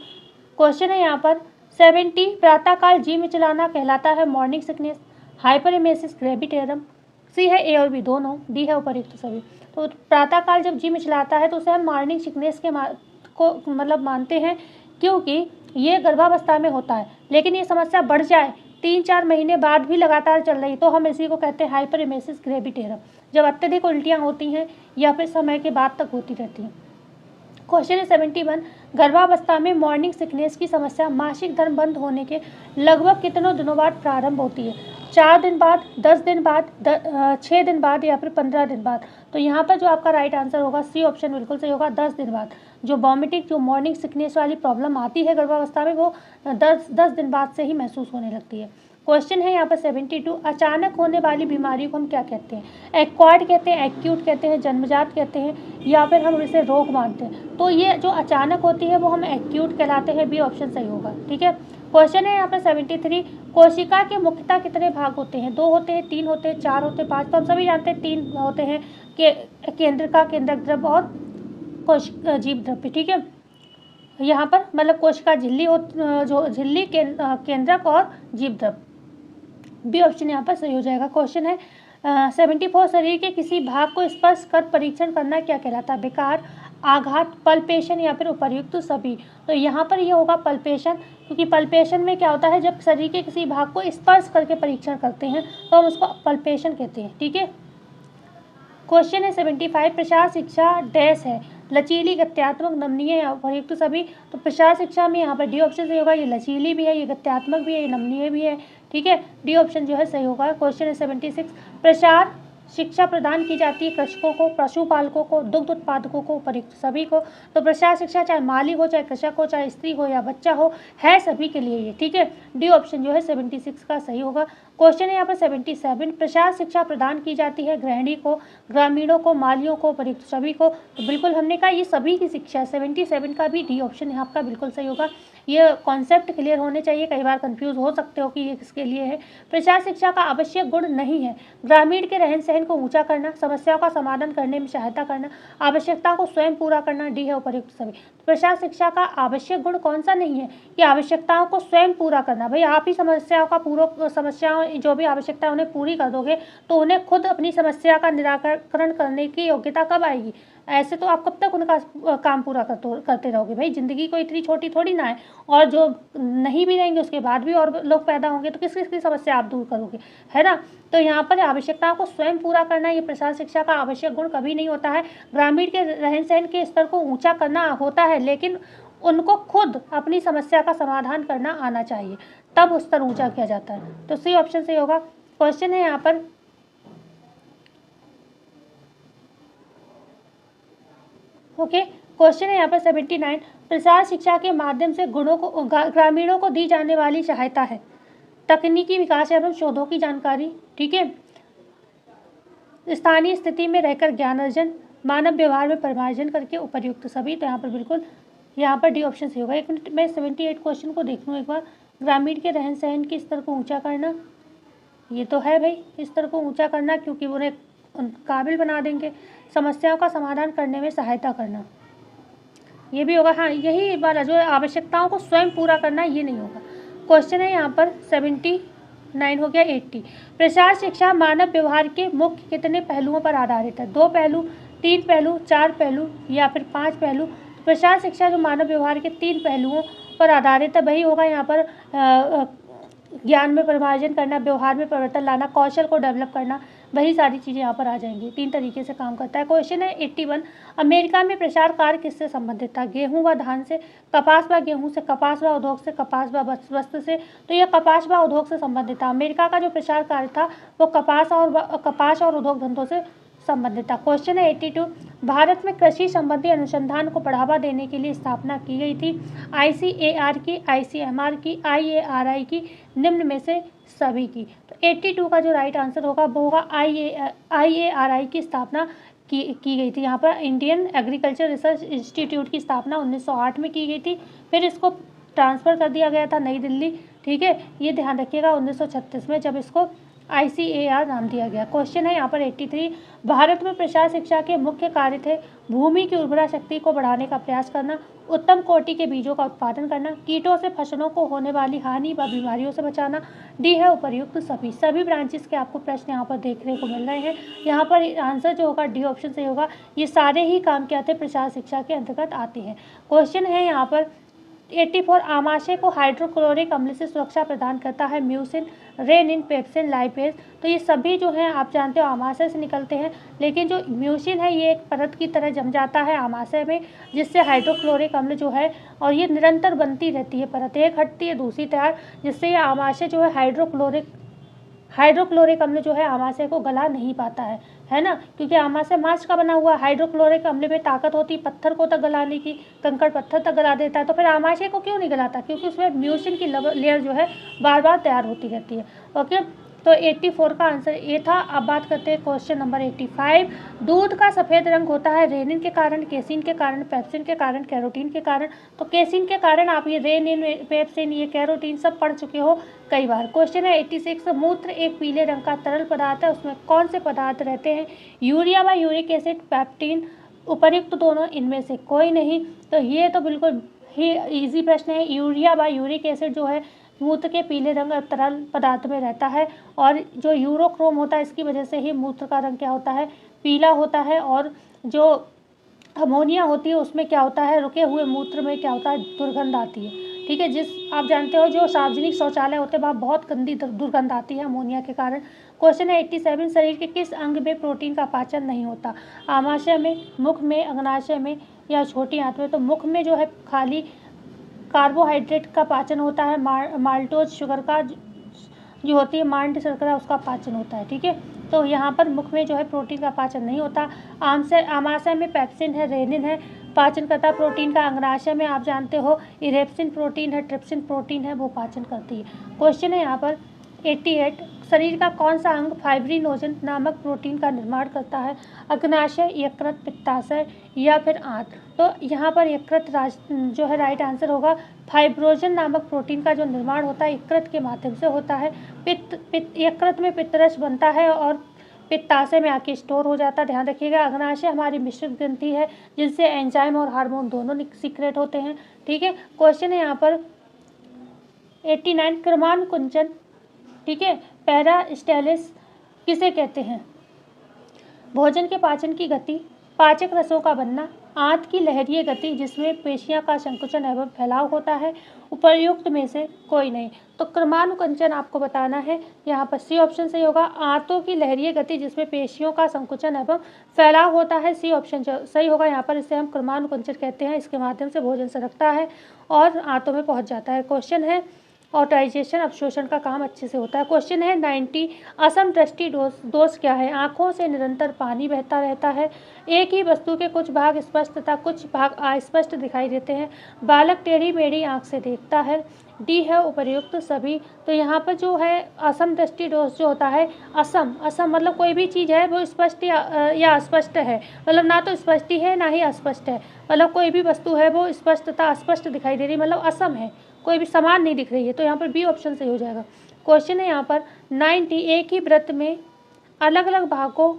क्वेश्चन है यहाँ पर 70, प्रातःकाल जी मिचलाना कहलाता है मॉर्निंग सिकनेस, हाइपरेमेसिस, ग्रेविटेरियम। सी है ए और बी दोनों, डी है उपर्युक्त सभी। तो प्रातःकाल जब जी मिचलाता है तो उसे हम मॉर्निंग सिकनेस को मतलब मानते हैं, क्योंकि ये गर्भावस्था में होता है, लेकिन ये समस्या बढ़ जाए 3-4 महीने बाद भी लगातार चल रही, तो हम इसी को कहते हैं हाइपरेमेसिस ग्रेविटेरियम, जब अत्यधिक उल्टियाँ होती हैं या फिर समय के बाद तक होती रहती हैं। क्वेश्चन है 71, गर्भावस्था में मॉर्निंग सिकनेस की समस्या मासिक धर्म बंद होने के लगभग कितनों दिनों बाद प्रारंभ होती है? 4 दिन बाद, 10 दिन बाद, 6 दिन बाद या फिर 15 दिन बाद। तो यहाँ पर जो आपका राइट आंसर होगा सी ऑप्शन बिल्कुल सही होगा, 10 दिन बाद। जो वॉमिटिंग, जो मॉर्निंग सिकनेस वाली प्रॉब्लम आती है गर्भावस्था में, वो 10 दिन बाद से ही महसूस होने लगती है। क्वेश्चन है यहाँ पर 72, अचानक होने वाली बीमारी को हम क्या कहते हैं? एक्वायर्ड कहते हैं, एक्यूट कहते हैं, जन्मजात कहते हैं, या फिर हम इसे रोग मानते हैं? तो ये जो अचानक होती है वो हम एक्यूट कहलाते हैं, बी ऑप्शन सही होगा। ठीक है, क्वेश्चन है यहाँ पर 73, कोशिका के मुख्यतः कितने भाग होते हैं? 2 होते हैं, 3 होते हैं, 4 होते हैं, 5। तो हम सभी जानते हैं 3 होते हैं, केंद्रक, केंद्रक द्रव्य और जीव द्रव्य। ठीक है, यहाँ पर मतलब कोशिका झिल्ली जो झिल्ली, केंद्रक और जीव द्रव्य, बी ऑप्शन यहाँ पर सही हो जाएगा। क्वेश्चन है 74, शरीर के किसी भाग को स्पर्श कर परीक्षण करना क्या कहलाता है? विकार, आघात, पल्पेशन या फिर उपर्युक्त सभी। तो यहाँ पर ये होगा पल्पेशन, क्योंकि पल्पेशन में क्या होता है, जब शरीर के किसी भाग को स्पर्श करके परीक्षण करते हैं तो हम उसको पल्पेशन कहते हैं। ठीक है, क्वेश्चन है 75, प्रसार शिक्षा डैश है? लचीली, गत्यात्मक, नमनीय या उपर्युक्त सभी। तो प्रसार शिक्षा में यहाँ पर डी ऑप्शन सही होगा, ये लचीली भी है, ये गत्यात्मक भी है, ये नमनीय भी है। ठीक है, डी ऑप्शन जो है सही होगा। क्वेश्चन है 76, प्रसार शिक्षा प्रदान की जाती है कृषकों को, पशुपालकों को, दुग्ध उत्पादकों को, उपर्युक्त सभी को। तो प्रसार शिक्षा चाहे माली हो, चाहे कृषक हो, चाहे स्त्री हो या बच्चा हो, है सभी के लिए ये। ठीक है, डी ऑप्शन जो है 76 का सही होगा। क्वेश्चन है यहाँ पर 77, प्रसार शिक्षा प्रदान की जाती है गृहिणी को, ग्रामीणों को, मालियों को, उपर्युक्त सभी को। तो बिल्कुल हमने कहा ये सभी की शिक्षा, 77 का भी डी ऑप्शन है आपका बिल्कुल सही होगा। ये कॉन्सेप्ट क्लियर होने चाहिए, कई बार कंफ्यूज हो सकते हो कि ये किसके लिए है। प्रसार शिक्षा का आवश्यक गुण नहीं है ग्रामीण के रहन सहन को ऊंचा करना, समस्याओं का समाधान करने में सहायता करना, आवश्यकता को स्वयं पूरा करना, डी है उपर्युक्त सभी। प्रसार शिक्षा का आवश्यक गुण कौन सा नहीं है? कि आवश्यकताओं को स्वयं पूरा करना। भाई आप ही समस्याओं जो भी आवश्यकता उन्हें पूरी कर दोगे तो उन्हें खुद अपनी समस्या का निराकरण करने की योग्यता कब आएगी? ऐसे तो आप कब तक उनका काम पूरा करते रहोगे भाई, ज़िंदगी कोई इतनी छोटी थोड़ी ना है। और जो नहीं भी रहेंगे उसके बाद भी और लोग पैदा होंगे, तो किस किस की समस्या आप दूर करोगे, है ना। तो यहाँ पर आवश्यकताओं को स्वयं पूरा करना ये प्रसार शिक्षा का आवश्यक गुण कभी नहीं होता है। ग्रामीण के रहन सहन के स्तर को ऊंचा करना होता है, लेकिन उनको खुद अपनी समस्या का समाधान करना आना चाहिए, तब उस स्तर ऊंचा किया जाता है। तो सी ऑप्शन सही होगा। क्वेश्चन है यहाँ पर, ओके, क्वेश्चन है यहाँ पर 79, प्रसार शिक्षा के माध्यम से गुणों को ग्रामीणों को दी जाने वाली सहायता है तकनीकी विकास एवं शोधों की जानकारी, ठीक है, स्थानीय स्थिति में रहकर ज्ञान अर्जन, मानव व्यवहार में परिमार्जन करके उपर्युक्त सभी। तो यहाँ पर बिल्कुल यहाँ पर डी ऑप्शन सही होगा। एक मिनट मैं 78 क्वेश्चन को देख लूँ एक बार। ग्रामीण के रहन सहन के स्तर को ऊंचा करना, ये तो है भाई, स्तर को ऊंचा करना क्योंकि उन्हें काबिल बना देंगे। समस्याओं का समाधान करने में सहायता करना, ये भी होगा। हाँ, यही वाला जो आवश्यकताओं को स्वयं पूरा करना, ये नहीं होगा। क्वेश्चन है यहाँ पर 79 हो गया। 80, प्रसार शिक्षा मानव व्यवहार के मुख्य कितने पहलुओं पर आधारित है? 2 पहलू, 3 पहलू, 4 पहलू या फिर 5 पहलू? प्रसार शिक्षा जो मानव व्यवहार के 3 पहलुओं पर आधारित है, वही होगा यहाँ पर ज्ञान में परिमार्जन करना, व्यवहार में परिवर्तन लाना, कौशल को डेवलप करना, वही सारी चीज़ें यहाँ पर आ जाएंगी। 3 तरीके से काम करता है। क्वेश्चन है 81, अमेरिका में प्रसार कार्य किससे संबंधित था? गेहूं व धान से, कपास व गेहूं से, कपास व उद्योग से, कपास व वस्त्र से? तो यह कपास व उद्योग से संबंधित था। अमेरिका का जो प्रसार कार्य था वो कपास और उद्योग धंधों से संबंधित था। क्वेश्चन है 82, भारत में कृषि संबंधी अनुसंधान को बढ़ावा देने के लिए स्थापना की गई थी? ICAR की, ICMR की, IARI की, निम्न में से सभी की? तो 82 का जो राइट आंसर होगा वो होगा IARI की स्थापना की गई थी। यहाँ पर इंडियन एग्रीकल्चर रिसर्च इंस्टीट्यूट की स्थापना 1908 में की गई थी, फिर इसको ट्रांसफ़र कर दिया गया था नई दिल्ली, ठीक है, ये ध्यान रखिएगा, 1936 में, जब इसको ICAR नाम दिया गया। क्वेश्चन है यहाँ पर 83, भारत में प्रसार शिक्षा के मुख्य कार्य थे? भूमि की उर्वरा शक्ति को बढ़ाने का प्रयास करना, उत्तम कोटि के बीजों का उत्पादन करना, कीटों से फसलों को होने वाली हानि व बीमारियों से बचाना, डी है उपर्युक्त सभी। सभी ब्रांचेस के आपको प्रश्न यहाँ पर देखने को मिल रहे हैं। यहाँ पर आंसर जो होगा डी ऑप्शन से होगा। ये सारे ही काम क्या थे? प्रसार शिक्षा के अंतर्गत आते हैं। क्वेश्चन है यहाँ पर 84, आमाशय को हाइड्रोक्लोरिक अम्ल से सुरक्षा प्रदान करता है? Mucin, renin, pepsin, lipase? तो ये सभी जो हैं आप जानते हो आमाशय से निकलते हैं, लेकिन जो म्यूसिन है ये एक परत की तरह जम जाता है आमाशय में, जिससे हाइड्रोक्लोरिक अम्ल जो है, और ये निरंतर बनती रहती है परत, एक हटती है दूसरी तैयार, जिससे ये आमाशय जो है हाइड्रोक्लोरिक अम्ल जो है आमाशय को गला नहीं पाता है ना, क्योंकि आमाशय मांस का बना हुआ। हाइड्रोक्लोरिक अम्ल में ताकत होती है पत्थर को तक गलाने की, कंकड़ पत्थर तक गला देता है, तो फिर आमाशय को क्यों नहीं गलाता? क्योंकि उसमें म्यूसिन की लेयर जो है बार बार तैयार होती रहती है। ओके, तो 84 का आंसर ए था। अब बात करते हैं क्वेश्चन नंबर 85, दूध का सफ़ेद रंग होता है रेनिन के कारण, केसिन के कारण, पेप्सिन के कारण, कैरोटीन के कारण? तो केसिन के कारण आप ये रेनिन, पेप्सिन, ये कैरोटीन सब पढ़ चुके हो कई बार। क्वेश्चन है 86, मूत्र एक पीले रंग का तरल पदार्थ है, उसमें कौन से पदार्थ रहते हैं? यूरिया व यूरिक एसिड, पैप्टीन, उपर्युक्त दोनों, इनमें से कोई नहीं? तो ये तो बिल्कुल ही ईजी प्रश्न है। यूरिया व यूरिक एसिड जो है मूत्र के पीले रंग तरल पदार्थ में रहता है, और जो यूरोक्रोम होता है इसकी वजह से ही मूत्र का रंग क्या होता है? पीला होता है। और जो अमोनिया होती है उसमें क्या होता है? रुके हुए मूत्र में क्या होता है? दुर्गंध आती है, ठीक है। आप जानते हो जो सार्वजनिक शौचालय होते हैं वहाँ बहुत गंदी दुर्गंध आती है अमोनिया के कारण। क्वेश्चन है 87, शरीर के किस अंग में प्रोटीन का पाचन नहीं होता? आमाशय में, मुख में, अग्नाशय में या छोटी आंत में? तो मुख में जो है खाली कार्बोहाइड्रेट का पाचन होता है, माल्टोज शुगर का जो होती है माल्ट शर्करा उसका पाचन होता है, ठीक है। तो यहाँ पर मुख में जो है प्रोटीन का पाचन नहीं होता। आमाशय में पेप्सिन है, रेनिन है पाचन करता प्रोटीन का। अंगनाशय में आप जानते हो इरेप्सिन प्रोटीन है, ट्रिप्सिन प्रोटीन है, वो पाचन करती है। क्वेश्चन है यहाँ पर 88, शरीर का कौन सा अंग फाइब्रिनोजन नामक प्रोटीन का निर्माण करता है? अग्नाशय, यकृत, पित्ताशय या फिर आंत? तो यहाँ पर यकृत जो है राइट आंसर होगा। फाइब्रोजन नामक प्रोटीन का जो निर्माण होता है यकृत के माध्यम से होता है। यकृत में पित्तरस बनता है और पित्ताशय में आके स्टोर हो जाता है, ध्यान रखिएगा। अग्नाशय हमारी मिश्रित ग्रंथि है जिनसे एंजाइम और हार्मोन दोनों सीक्रेट होते हैं, ठीक है। क्वेश्चन है यहाँ पर 89, क्रमानुकुंचन, ठीक है, पैरास्टाइलिस किसे कहते हैं? भोजन के पाचन की गति, पाचक रसों का बनना, आंत की लहरीय गति जिसमें पेशियां का संकुचन एवं फैलाव होता है, उपर्युक्त में से कोई नहीं। तो क्रमानुकंचन आपको बताना है, यहाँ पर सी ऑप्शन सही होगा। आंतों की लहरीय गति जिसमें पेशियों का संकुचन एवं फैलाव होता है, सी ऑप्शन सही होगा यहाँ पर। इसे हम क्रमानुकंचन कहते हैं। इसके माध्यम से भोजन सरकता है और आंतों में पहुँच जाता है। क्वेश्चन है ऑटराइजेशन अवशोषण का काम अच्छे से होता है। क्वेश्चन है 90 असम दृष्टि दोष क्या है? आँखों से निरंतर पानी बहता रहता है, एक ही वस्तु के कुछ भाग स्पष्ट तथा कुछ भाग अस्पष्ट दिखाई देते हैं, बालक टेढ़ी मेढ़ी आँख से देखता है, डी है उपर्युक्त सभी। तो यहाँ पर जो है असम दृष्टि दोष जो होता है, असम मतलब कोई भी चीज़ है वो स्पष्ट या अस्पष्ट है, मतलब ना तो स्पष्ट ही है ना ही अस्पष्ट है, मतलब कोई भी वस्तु है वो स्पष्ट तथा अस्पष्ट दिखाई दे रही, मतलब असम है, कोई भी समान नहीं दिख रही है। तो यहाँ पर बी ऑप्शन सही हो जाएगा। क्वेश्चन है यहाँ पर 90 एक ही वृत्त में अलग अलग भागों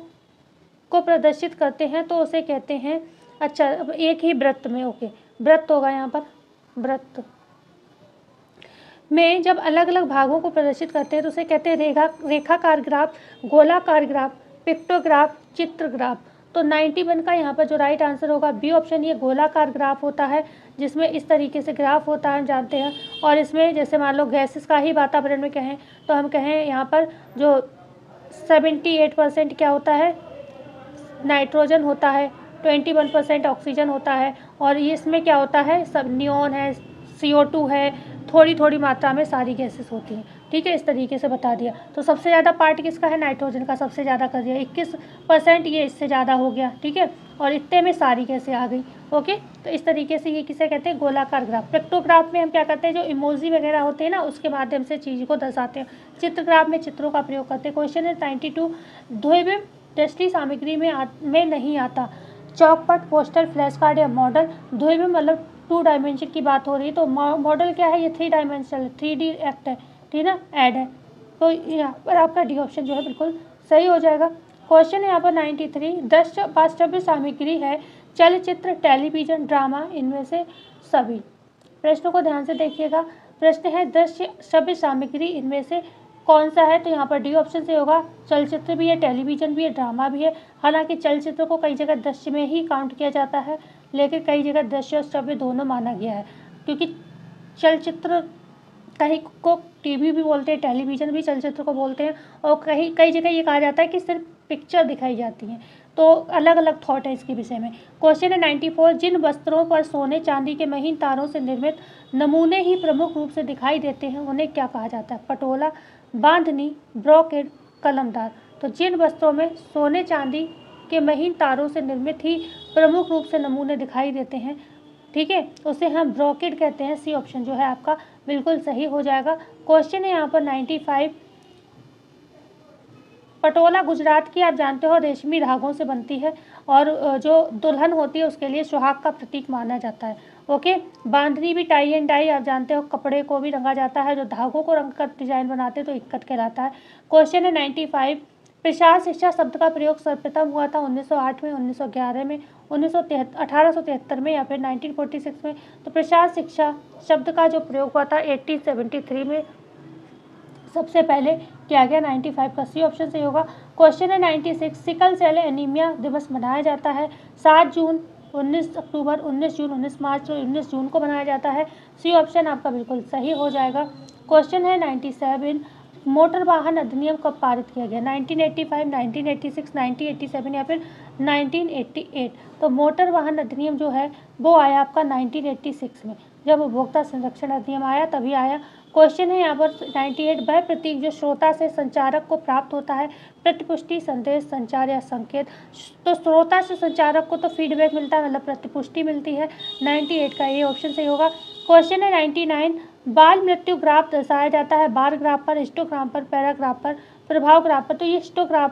को प्रदर्शित करते हैं तो उसे कहते हैं, अच्छा अब एक ही वृत्त में, ओके वृत्त होगा यहाँ पर, वृत्त में जब अलग अलग भागों को प्रदर्शित करते हैं तो उसे कहते हैं रेखाकार ग्राफ, गोलाकार ग्राफ, पिक्टोग्राफ, चित्रग्राफ। तो 91 का यहाँ पर जो राइट आंसर होगा बी ऑप्शन, ये गोलाकार ग्राफ होता है जिसमें इस तरीके से ग्राफ होता है, जानते हैं। और इसमें जैसे मान लो गैसेस का ही वातावरण में कहें तो हम कहें यहाँ पर जो 78% क्या होता है, नाइट्रोजन होता है, 21% ऑक्सीजन होता है, और ये इसमें क्या होता है, सब नियॉन है, CO2 है, थोड़ी थोड़ी मात्रा में सारी गैसेस होती हैं। ठीक है, इस तरीके से बता दिया। तो सबसे ज़्यादा पार्ट किसका है, नाइट्रोजन का सबसे ज़्यादा कर दिया, 21%, ये इससे ज़्यादा हो गया। ठीक है, और इतने में सारी गैसें आ गई। ओके, तो इस तरीके से ये किसे कहते हैं, गोलाकार ग्राफ। पिक्टोग्राफ में हम क्या करते हैं, जो इमोजी वगैरह होते हैं ना उसके माध्यम से चीज़ को दर्शाते हैं। चित्रग्राफ में चित्रों का प्रयोग करते हैं। क्वेश्चन है 92 द्विविम दृष्टि सामग्री में नहीं आता, चौकपट, पोस्टर, फ्लैश कार्ड या मॉडल। द्विविम मतलब 2 डायमेंशन की बात हो रही है, तो मॉडल क्या है, ये 3 डायमेंशनल 3D एक्ट है, ठीक है ना, ऐड है। तो यहाँ पर आपका डी ऑप्शन जो है बिल्कुल सही हो जाएगा। क्वेश्चन है यहाँ पर 93 दृश्य वास्तव्य सामग्री है, चलचित्र, टेलीविजन, ड्रामा, इनमें से सभी। प्रश्नों को ध्यान से देखिएगा। प्रश्न है दृश्य श्रव्य सामग्री इनमें से कौन सा है? तो यहाँ पर डी ऑप्शन से होगा। चलचित्र भी है, टेलीविजन भी है, ड्रामा भी है। हालांकि चलचित्र को कई जगह दृश्य में ही काउंट किया जाता है, लेकिन कई जगह दृश्य और श्रव्य दोनों माना गया है, क्योंकि चलचित्र कहीं को टीवी भी बोलते हैं, टेलीविजन भी चलचित्र को बोलते हैं, और कई जगह ये कहा जाता है कि सिर्फ पिक्चर दिखाई जाती हैं। तो अलग अलग थॉट है इसके विषय में। क्वेश्चन है 94 जिन वस्त्रों पर सोने चांदी के महीन तारों से निर्मित नमूने ही प्रमुख रूप से दिखाई देते हैं उन्हें क्या कहा जाता है? पटोला, बांधनी, ब्रोकेड, कलमदार। तो जिन वस्त्रों में सोने चांदी के महीन तारों से निर्मित ही प्रमुख रूप से नमूने दिखाई देते हैं, ठीक है, उसे हम ब्रोकेड कहते हैं। सी ऑप्शन जो है आपका बिल्कुल सही हो जाएगा। क्वेश्चन है यहाँ पर 95 पटोला गुजरात की आप जानते हो रेशमी धागों से बनती है, और जो दुल्हन होती है उसके लिए सुहाग का प्रतीक माना जाता है। ओके, बांधनी भी टाई एंड डाई आप जानते हो, कपड़े को भी रंगा जाता है, जो धागों को रंग कर डिजाइन बनाते हैं तो इक्कत कहलाता है। क्वेश्चन है 95 प्रसार शिक्षा शब्द का प्रयोग सर्वप्रथम हुआ था 1908 में, 1911 में, 1873 में या फिर 1946 में? तो प्रसार शिक्षा शब्द का जो प्रयोग हुआ था 1873 में सबसे पहले किया गया। 95 का सी ऑप्शन सही होगा। क्वेश्चन है 96 सिकल सेल एनीमिया दिवस मनाया जाता है 7 जून, 19 अक्टूबर, 19 जून, 19 मार्च और 19 जून को मनाया जाता है। सी ऑप्शन आपका बिल्कुल सही हो जाएगा। क्वेश्चन है 97 मोटर वाहन अधिनियम कब पारित किया गया? 1985, 1986, 1987 या फिर 1988? तो मोटर वाहन अधिनियम जो है वो आया आपका 1986 में, जब उपभोक्ता संरक्षण अधिनियम आया तभी आया। क्वेश्चन है यहाँ पर 98 वह प्रतीक जो श्रोता से संचारक को प्राप्त होता है, प्रतिपुष्टि, संदेश, संचार या संकेत। तो श्रोता से संचारक को तो फीडबैक मिलता है, मतलब प्रतिपुष्टि मिलती है। 98 का ये ऑप्शन सही होगा। क्वेश्चन है 99 बाल मृत्यु ग्राफ दर्शाया जाता है बार ग्राफ पर, हिस्टोग्राम पर, पैराग्राफ पर, प्रभाव ग्राफ पर। तो ये हिस्टोग्राम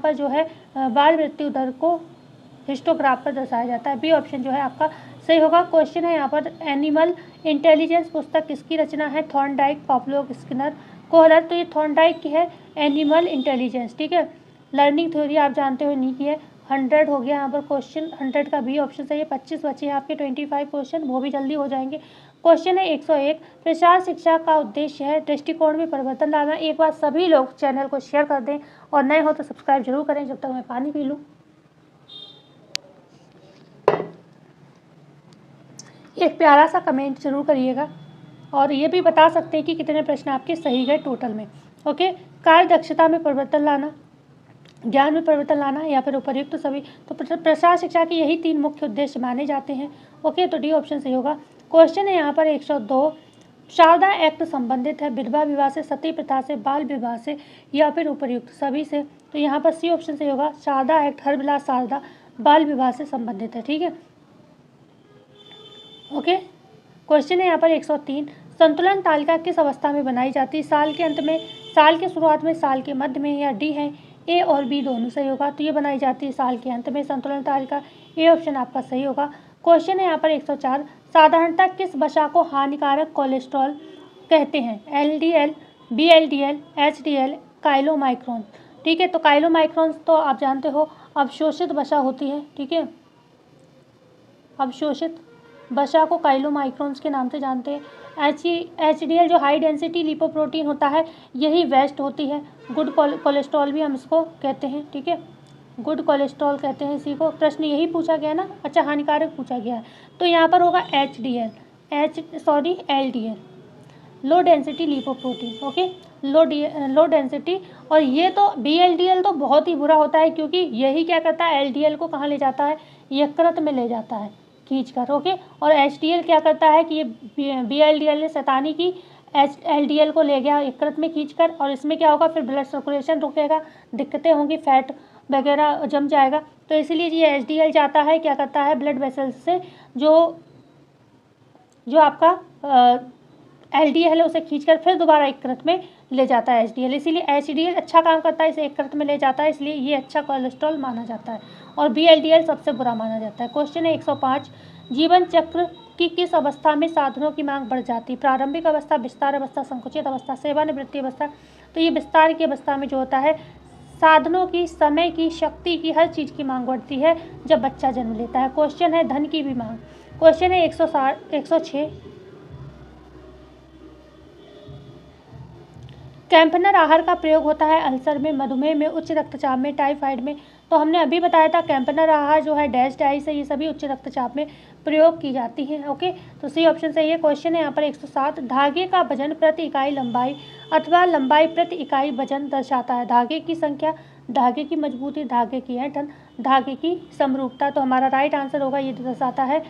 पर जो है बाल मृत्यु दर को हिस्टोग्राफ पर दर्शाया जाता है। बी ऑप्शन जो है आपका सही होगा। क्वेश्चन है यहाँ पर एनिमल इंटेलिजेंस पुस्तक किसकी रचना है? Thorndike, Pablo, Skinner, Kohler. तो ये थॉर्नडाइक की है एनिमल इंटेलिजेंस, ठीक है। लर्निंग थ्योरी आप जानते हो नहीं की है। 100 हो गया यहाँ पर क्वेश्चन, 100 का बी ऑप्शन सही है। 25 बचे हैं आपके 25 क्वेश्चन, वो भी जल्दी हो जाएंगे। क्वेश्चन है 101 प्रसार शिक्षा का उद्देश्य है दृष्टिकोण में परिवर्तन लाना। एक बार सभी लोग चैनल को शेयर कर दें और नए हो तो सब्सक्राइब जरूर करें। जब तक मैं पानी पी लूँ। एक प्यारा सा कमेंट जरूर करिएगा और ये भी बता सकते हैं कि कितने प्रश्न आपके सही गए टोटल में। ओके, कार्य दक्षता में परिवर्तन लाना, ज्ञान में परिवर्तन लाना या फिर उपर्युक्त सभी। तो प्रसार शिक्षा के यही 3 मुख्य उद्देश्य माने जाते हैं। ओके, तो डी ऑप्शन सही होगा। क्वेश्चन है यहाँ पर 102, शारदा एक्ट संबंधित है विधवा विवाह से, सती प्रथा से, बाल विवाह से या फिर उपर्युक्त सभी से। तो यहाँ पर सी ऑप्शन सही होगा। शारदा एक्ट हर विलास शारदा बाल विवाह से संबंधित है। ठीक है, ओके। क्वेश्चन है यहाँ पर 103, संतुलन तालिका किस अवस्था में बनाई जाती है? साल के अंत में, साल के शुरुआत में, साल के मध्य में या डी है ए और बी दोनों सही होगा। तो ये बनाई जाती है साल के अंत में संतुलन तालिका, ए ऑप्शन आपका सही होगा। क्वेश्चन है यहाँ पर 104, साधारणतः किस वसा को हानिकारक कोलेस्ट्रॉल कहते हैं? LDL, BLDL, HDL, chylomicron. ठीक है, तो काइलोमाइक्रोन तो आप जानते हो अवशोषित वसा होती है। ठीक है, अवशोषित वसा को काइलोमाइक्रोन्स के नाम से जानते हैं। HDL जो हाई डेंसिटी लिपोप्रोटीन होता है यही वेस्ट होती है। गुड कोलेस्ट्रॉल भी हम इसको कहते हैं। ठीक है, गुड कोलेस्ट्रॉल कहते हैं इसी को। प्रश्न यही पूछा गया ना, अच्छा हानिकारक पूछा गया है। तो यहाँ पर होगा LDL, low density lipoprotein. Okay, low density. और ये तो BLDL तो बहुत ही बुरा होता है क्योंकि यही क्या करता है, LDL को कहाँ ले जाता है, यकृत में ले जाता है खींचकर। ओके, और HDL क्या करता है कि ये BLDL ने शैतानी की, LDL को ले गया यकृत में खींचकर, और इसमें क्या होगा, फिर ब्लड सर्कुलेशन रुकेगा, दिक्कतें होंगी, फैट वगैरह जम जाएगा। तो इसीलिए ये HDL जाता है, क्या करता है, ब्लड वेसल्स से जो आपका LDL है उसे खींचकर फिर दोबारा यकृत में ले जाता है HDL। इसीलिए HDL अच्छा काम करता है, इसे यकृत में ले जाता है, इसलिए ये अच्छा कोलेस्ट्रॉल माना जाता है। और BLDL सबसे बुरा माना जाता है। क्वेश्चन है 105, जीवन चक्र की किस अवस्था में साधनों की मांग बढ़ जाती है? प्रारंभिक अवस्था, विस्तार अवस्था, संकुचित अवस्था, सेवानिवृत्ति अवस्था। तो ये विस्तार की अवस्था में जो होता है साधनों की, समय की, शक्ति की, हर चीज़ की मांग बढ़ती है जब बच्चा जन्म लेता है। क्वेश्चन है धन की भी मांग। क्वेश्चन है 106, कैम्पनर आहार का प्रयोग होता है अल्सर में, मधुमेह में, उच्च रक्तचाप में, टाइफाइड में। तो हमने अभी बताया था कैम्पनर आहार जो है डैश डाइस है, ये सभी उच्च रक्तचाप में प्रयोग की जाती है। ओके, तो सी ऑप्शन सही है। क्वेश्चन है यहाँ पर 107, धागे का वजन प्रति इकाई लंबाई अथवा लंबाई प्रति इकाई वजन दर्शाता है। धागे की संख्या, धागे की मजबूती, धागे की ऐंठन, धागे की समरूपता। तो हमारा राइट आंसर होगा ये दर्शाता है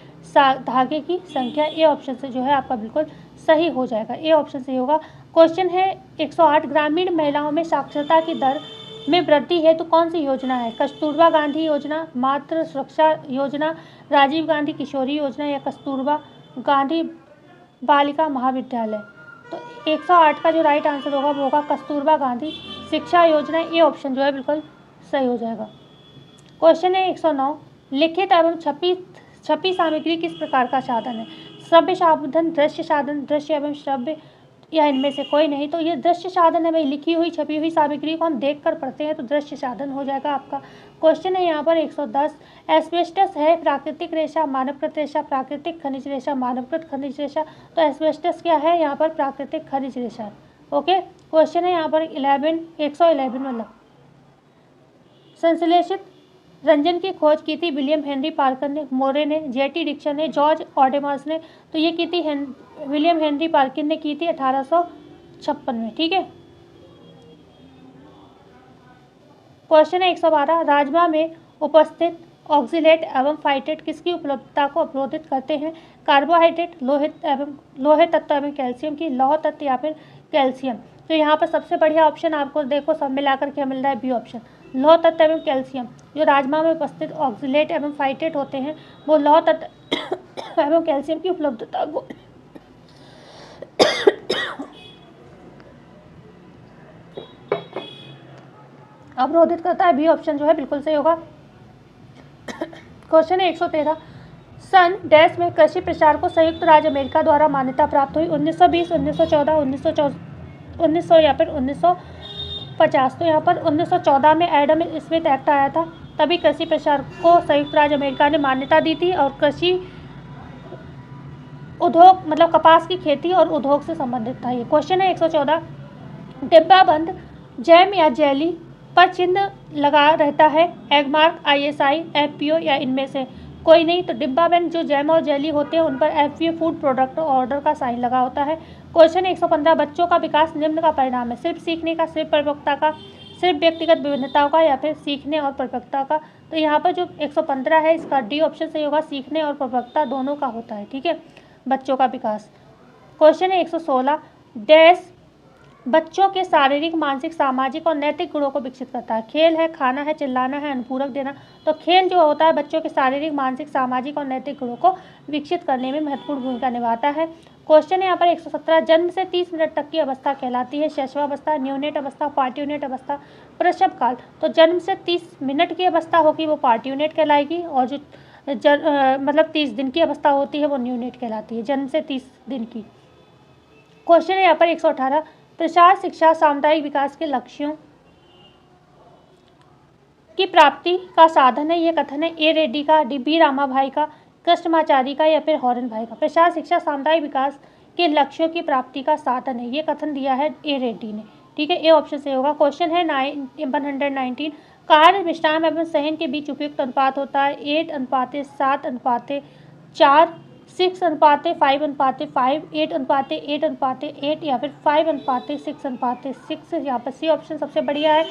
धागे की संख्या। ए ऑप्शन से जो है आपका बिल्कुल सही हो जाएगा, ए ऑप्शन सही होगा। क्वेश्चन है 108, ग्रामीण महिलाओं में साक्षरता की दर में वृद्धि है तो कौन सी योजना है? कस्तूरबा गांधी योजना, मातृ सुरक्षा योजना, राजीव गांधी किशोरी योजना या कस्तूरबा गांधी बालिका महाविद्यालय। तो 108 का जो राइट आंसर होगा वो होगा कस्तूरबा गांधी शिक्षा योजना। ये ऑप्शन जो है बिल्कुल सही हो जाएगा। क्वेश्चन है 109, लिखित एवं छपी सामग्री किस प्रकार का साधन है? श्रव्य साधन, दृश्य साधन, दृश्य एवं श्रव्य या इनमें से कोई नहीं। तो ये दृश्य साधन है भाई, लिखी हुई छपी हुई सामग्री को हम देखकर पढ़ते हैं तो दृश्य साधन हो जाएगा आपका। क्वेश्चन है यहाँ पर 110, एस्बेस्टस है प्राकृतिक रेशा, मानवकृत रेशा, प्राकृतिक खनिज रेशा, मानवकृत खनिज रेशा। तो एस्बेस्टस क्या है यहाँ पर? प्राकृतिक खनिज रेशा। ओके, क्वेश्चन है यहाँ पर 111 मतलब संश्लेषित रंजन की खोज की थी विलियम हेनरी पार्कर ने, मोरे ने, जेटी डिक्सन ने, जॉर्ज ऑडेमर्स ने। तो ये की थी विलियम हेनरी पार्कर ने की थी 1856 में। ठीक है, क्वेश्चन है 112, राजमा में उपस्थित ऑक्सीलेट एवं फाइटेट किसकी उपलब्धता को अवरोधित करते हैं? कार्बोहाइड्रेट, लोहे तत्व एवं कैल्शियम की, लौह तत्व या फिर कैल्शियम। तो यहाँ पर सबसे बढ़िया ऑप्शन आपको देखो सब मिला करके मिल रहा है बी ऑप्शन, लौह तत्व एवं कैल्शियम। जो राजमा में उपस्थित ऑक्सीलेट एवं फाइटेट होते हैं वो लौह तत्व एवं कैल्शियम की उपलब्धता को अवरोधित करता है। बी ऑप्शन जो है बिल्कुल सही होगा। क्वेश्चन है 113, सन डैश में कृषि प्रचार को संयुक्त राज्य अमेरिका द्वारा मान्यता प्राप्त हुई? 1920, 1914, 1900 या फिर 1950। तो यहाँ पर 1914 में एडम स्मिथ एक्ट आया था, तभी कृषि प्रचार को संयुक्त राज्य अमेरिका ने मान्यता दी थी। और कृषि उद्योग मतलब कपास की खेती और उद्योग से संबंधित था ये। क्वेश्चन है 114, डिब्बाबंद जैम या जेली पर चिन्ह लगा रहता है? एगमार्क, ISI, FPO या इनमें से कोई नहीं। तो डिब्बा बंद जो जैम और जेली होते हैं उन पर FA फूड प्रोडक्ट ऑर्डर का साइन लगा होता है। क्वेश्चन 115 बच्चों का विकास निम्न का परिणाम है, सिर्फ सीखने का, सिर्फ परिपक्वता का, सिर्फ व्यक्तिगत विभिन्नताओं का, या फिर सीखने और परिपक्वता का। तो यहाँ पर जो 115 है इसका डी ऑप्शन सही होगा, सीखने और परिपक्वता दोनों का होता है। ठीक है, बच्चों का विकास। क्वेश्चन है 116 डैश बच्चों के शारीरिक, मानसिक, सामाजिक और नैतिक गुणों को विकसित करता है। खेल है, खाना है, चिल्लाना है, अनुपूरक देना। तो खेल जो होता है बच्चों के शारीरिक, मानसिक, सामाजिक और नैतिक गुणों को विकसित करने में महत्वपूर्ण भूमिका निभाता है। क्वेश्चन है यहाँ पर 117 जन्म से 30 मिनट तक की अवस्था कहलाती है शैशवावस्था, न्यूनेट अवस्था, पार्ट्यूनेट अवस्था, प्रसव काल। तो जन्म से 30 मिनट की अवस्था होगी वो पार्ट्यूनेट कहलाएगी, और जो मतलब 30 दिन की अवस्था होती है वो न्यूनेट कहलाती है, जन्म से 30 दिन की। क्वेश्चन है यहाँ पर 118 प्रसार शिक्षा सामुदायिक विकास के लक्ष्यों की प्राप्ति का साधन है। ये कथन है ए रेड्डी का, बी रामाभाई का, कृष्णमाचारी का, या फिर हॉरन भाई का। प्रसार शिक्षा सामुदायिक विकास के लक्ष्यों की प्राप्ति का साधन है, ये कथन दिया है ए रेड्डी ने। ठीक है, ए ऑप्शन से होगा। क्वेश्चन है 119 कार्य, विश्राम एवं सहन के बीच उपयुक्त अनुपात होता है 8:7:4, 6:5:5, 8:8:8 या फिर 5:6:6। यहाँ पर सी ऑप्शन सबसे बढ़िया है।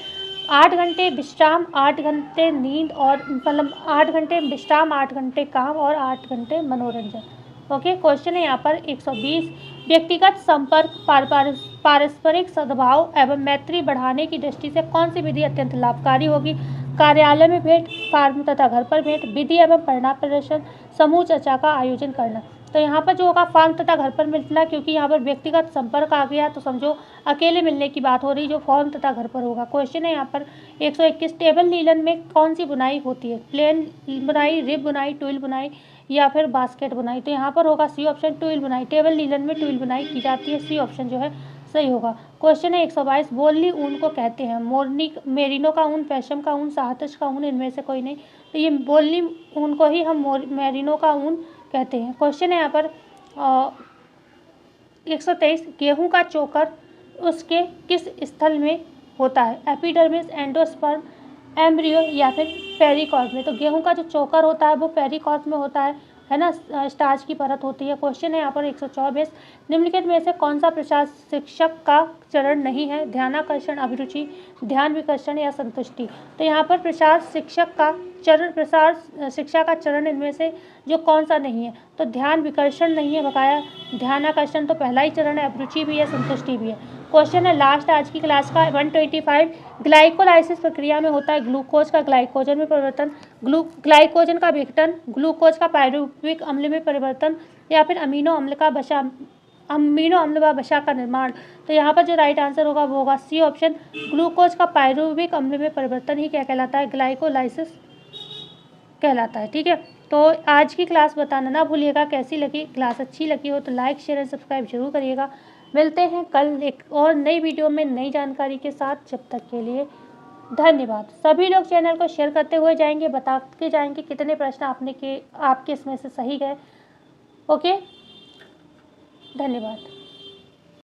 8 घंटे विश्राम, 8 घंटे नींद, और मतलब 8 घंटे विश्राम, 8 घंटे काम और 8 घंटे मनोरंजन। ओके, क्वेश्चन है यहाँ पर 120 व्यक्तिगत संपर्क, पारस्परिक सद्भाव एवं मैत्री बढ़ाने की दृष्टि से कौन सी विधि अत्यंत लाभकारी होगी। कार्यालय में भेंट, फार्म तथा घर पर भेंट, विधि एवं परिणाम प्रदर्शन, समूह चर्चा का आयोजन करना। तो यहाँ पर जो होगा फार्म तथा घर पर मिलना, क्योंकि यहाँ पर व्यक्तिगत संपर्क आ गया तो समझो अकेले मिलने की बात हो रही, जो फॉर्म तथा घर पर होगा। क्वेश्चन है यहाँ पर 121 टेबल लीलन में कौन सी बुनाई होती है, प्लेन बुनाई, रिब बुनाई, ट्विल बुनाई, या फिर बास्केट बुनाई। तो यहाँ पर होगा सी ऑप्शन ट्विल बुनाई, टेबल लीलन में ट्विल बुनाई की जाती है, सी ऑप्शन जो है सही होगा। क्वेश्चन है 122 बोलनी ऊन को कहते हैं, मेरिनो का ऊन, पशम का ऊन, साहतश का ऊन, इनमें से कोई नहीं। तो ये बोलनी ऊन को ही हम मेरिनो का ऊन कहते हैं। क्वेश्चन है यहाँ पर 123 गेहूं का चोकर उसके किस स्थल में होता है, एपिडर्मिस, एंडोस्पर्म, एम्ब्रियो, या फिर पेरिकॉर्प में। तो गेहूं का जो चोकर होता है वो पेरिकॉर्प में होता है ना, स्टार्च की परत होती है। क्वेश्चन है यहाँ पर 124 निम्नलिखित में से कौन सा प्रसार शिक्षक का चरण नहीं है, ध्यानाकर्षण, अभिरुचि, ध्यान विकर्षण, या संतुष्टि। तो यहाँ पर प्रसार शिक्षक का चरण, प्रसार शिक्षा का चरण इनमें से जो कौन सा नहीं है, तो ध्यान विकर्षण नहीं है, बकाया ध्यानाकर्षण तो पहला ही चरण है, अभिरुचि भी है, संतुष्टि भी है। क्वेश्चन है लास्ट आज की क्लास का 125 ग्लाइकोलाइसिस प्रक्रिया में होता है ग्लूकोज का ग्लाइकोजन में परिवर्तन, ग्लाइकोजन का विघटन, ग्लूकोज का पायरुविक अम्ल में परिवर्तन, या फिर अमीनो अम्ल व वसा का निर्माण। तो यहाँ पर जो राइट आंसर होगा वो होगा सी ऑप्शन, ग्लूकोज का पायरुविक अम्ल में परिवर्तन ही क्या कहलाता है, ग्लाइकोलाइसिस कहलाता है। ठीक है, तो आज की क्लास बताना ना भूलिएगा कैसी लगी। क्लास अच्छी लगी हो तो लाइक, शेयर एंड सब्सक्राइब जरूर करिएगा। मिलते हैं कल एक और नई वीडियो में नई जानकारी के साथ। जब तक के लिए धन्यवाद। सभी लोग चैनल को शेयर करते हुए जाएंगे, बताते जाएंगे कितने प्रश्न आपके इसमें से सही गए। ओके, धन्यवाद।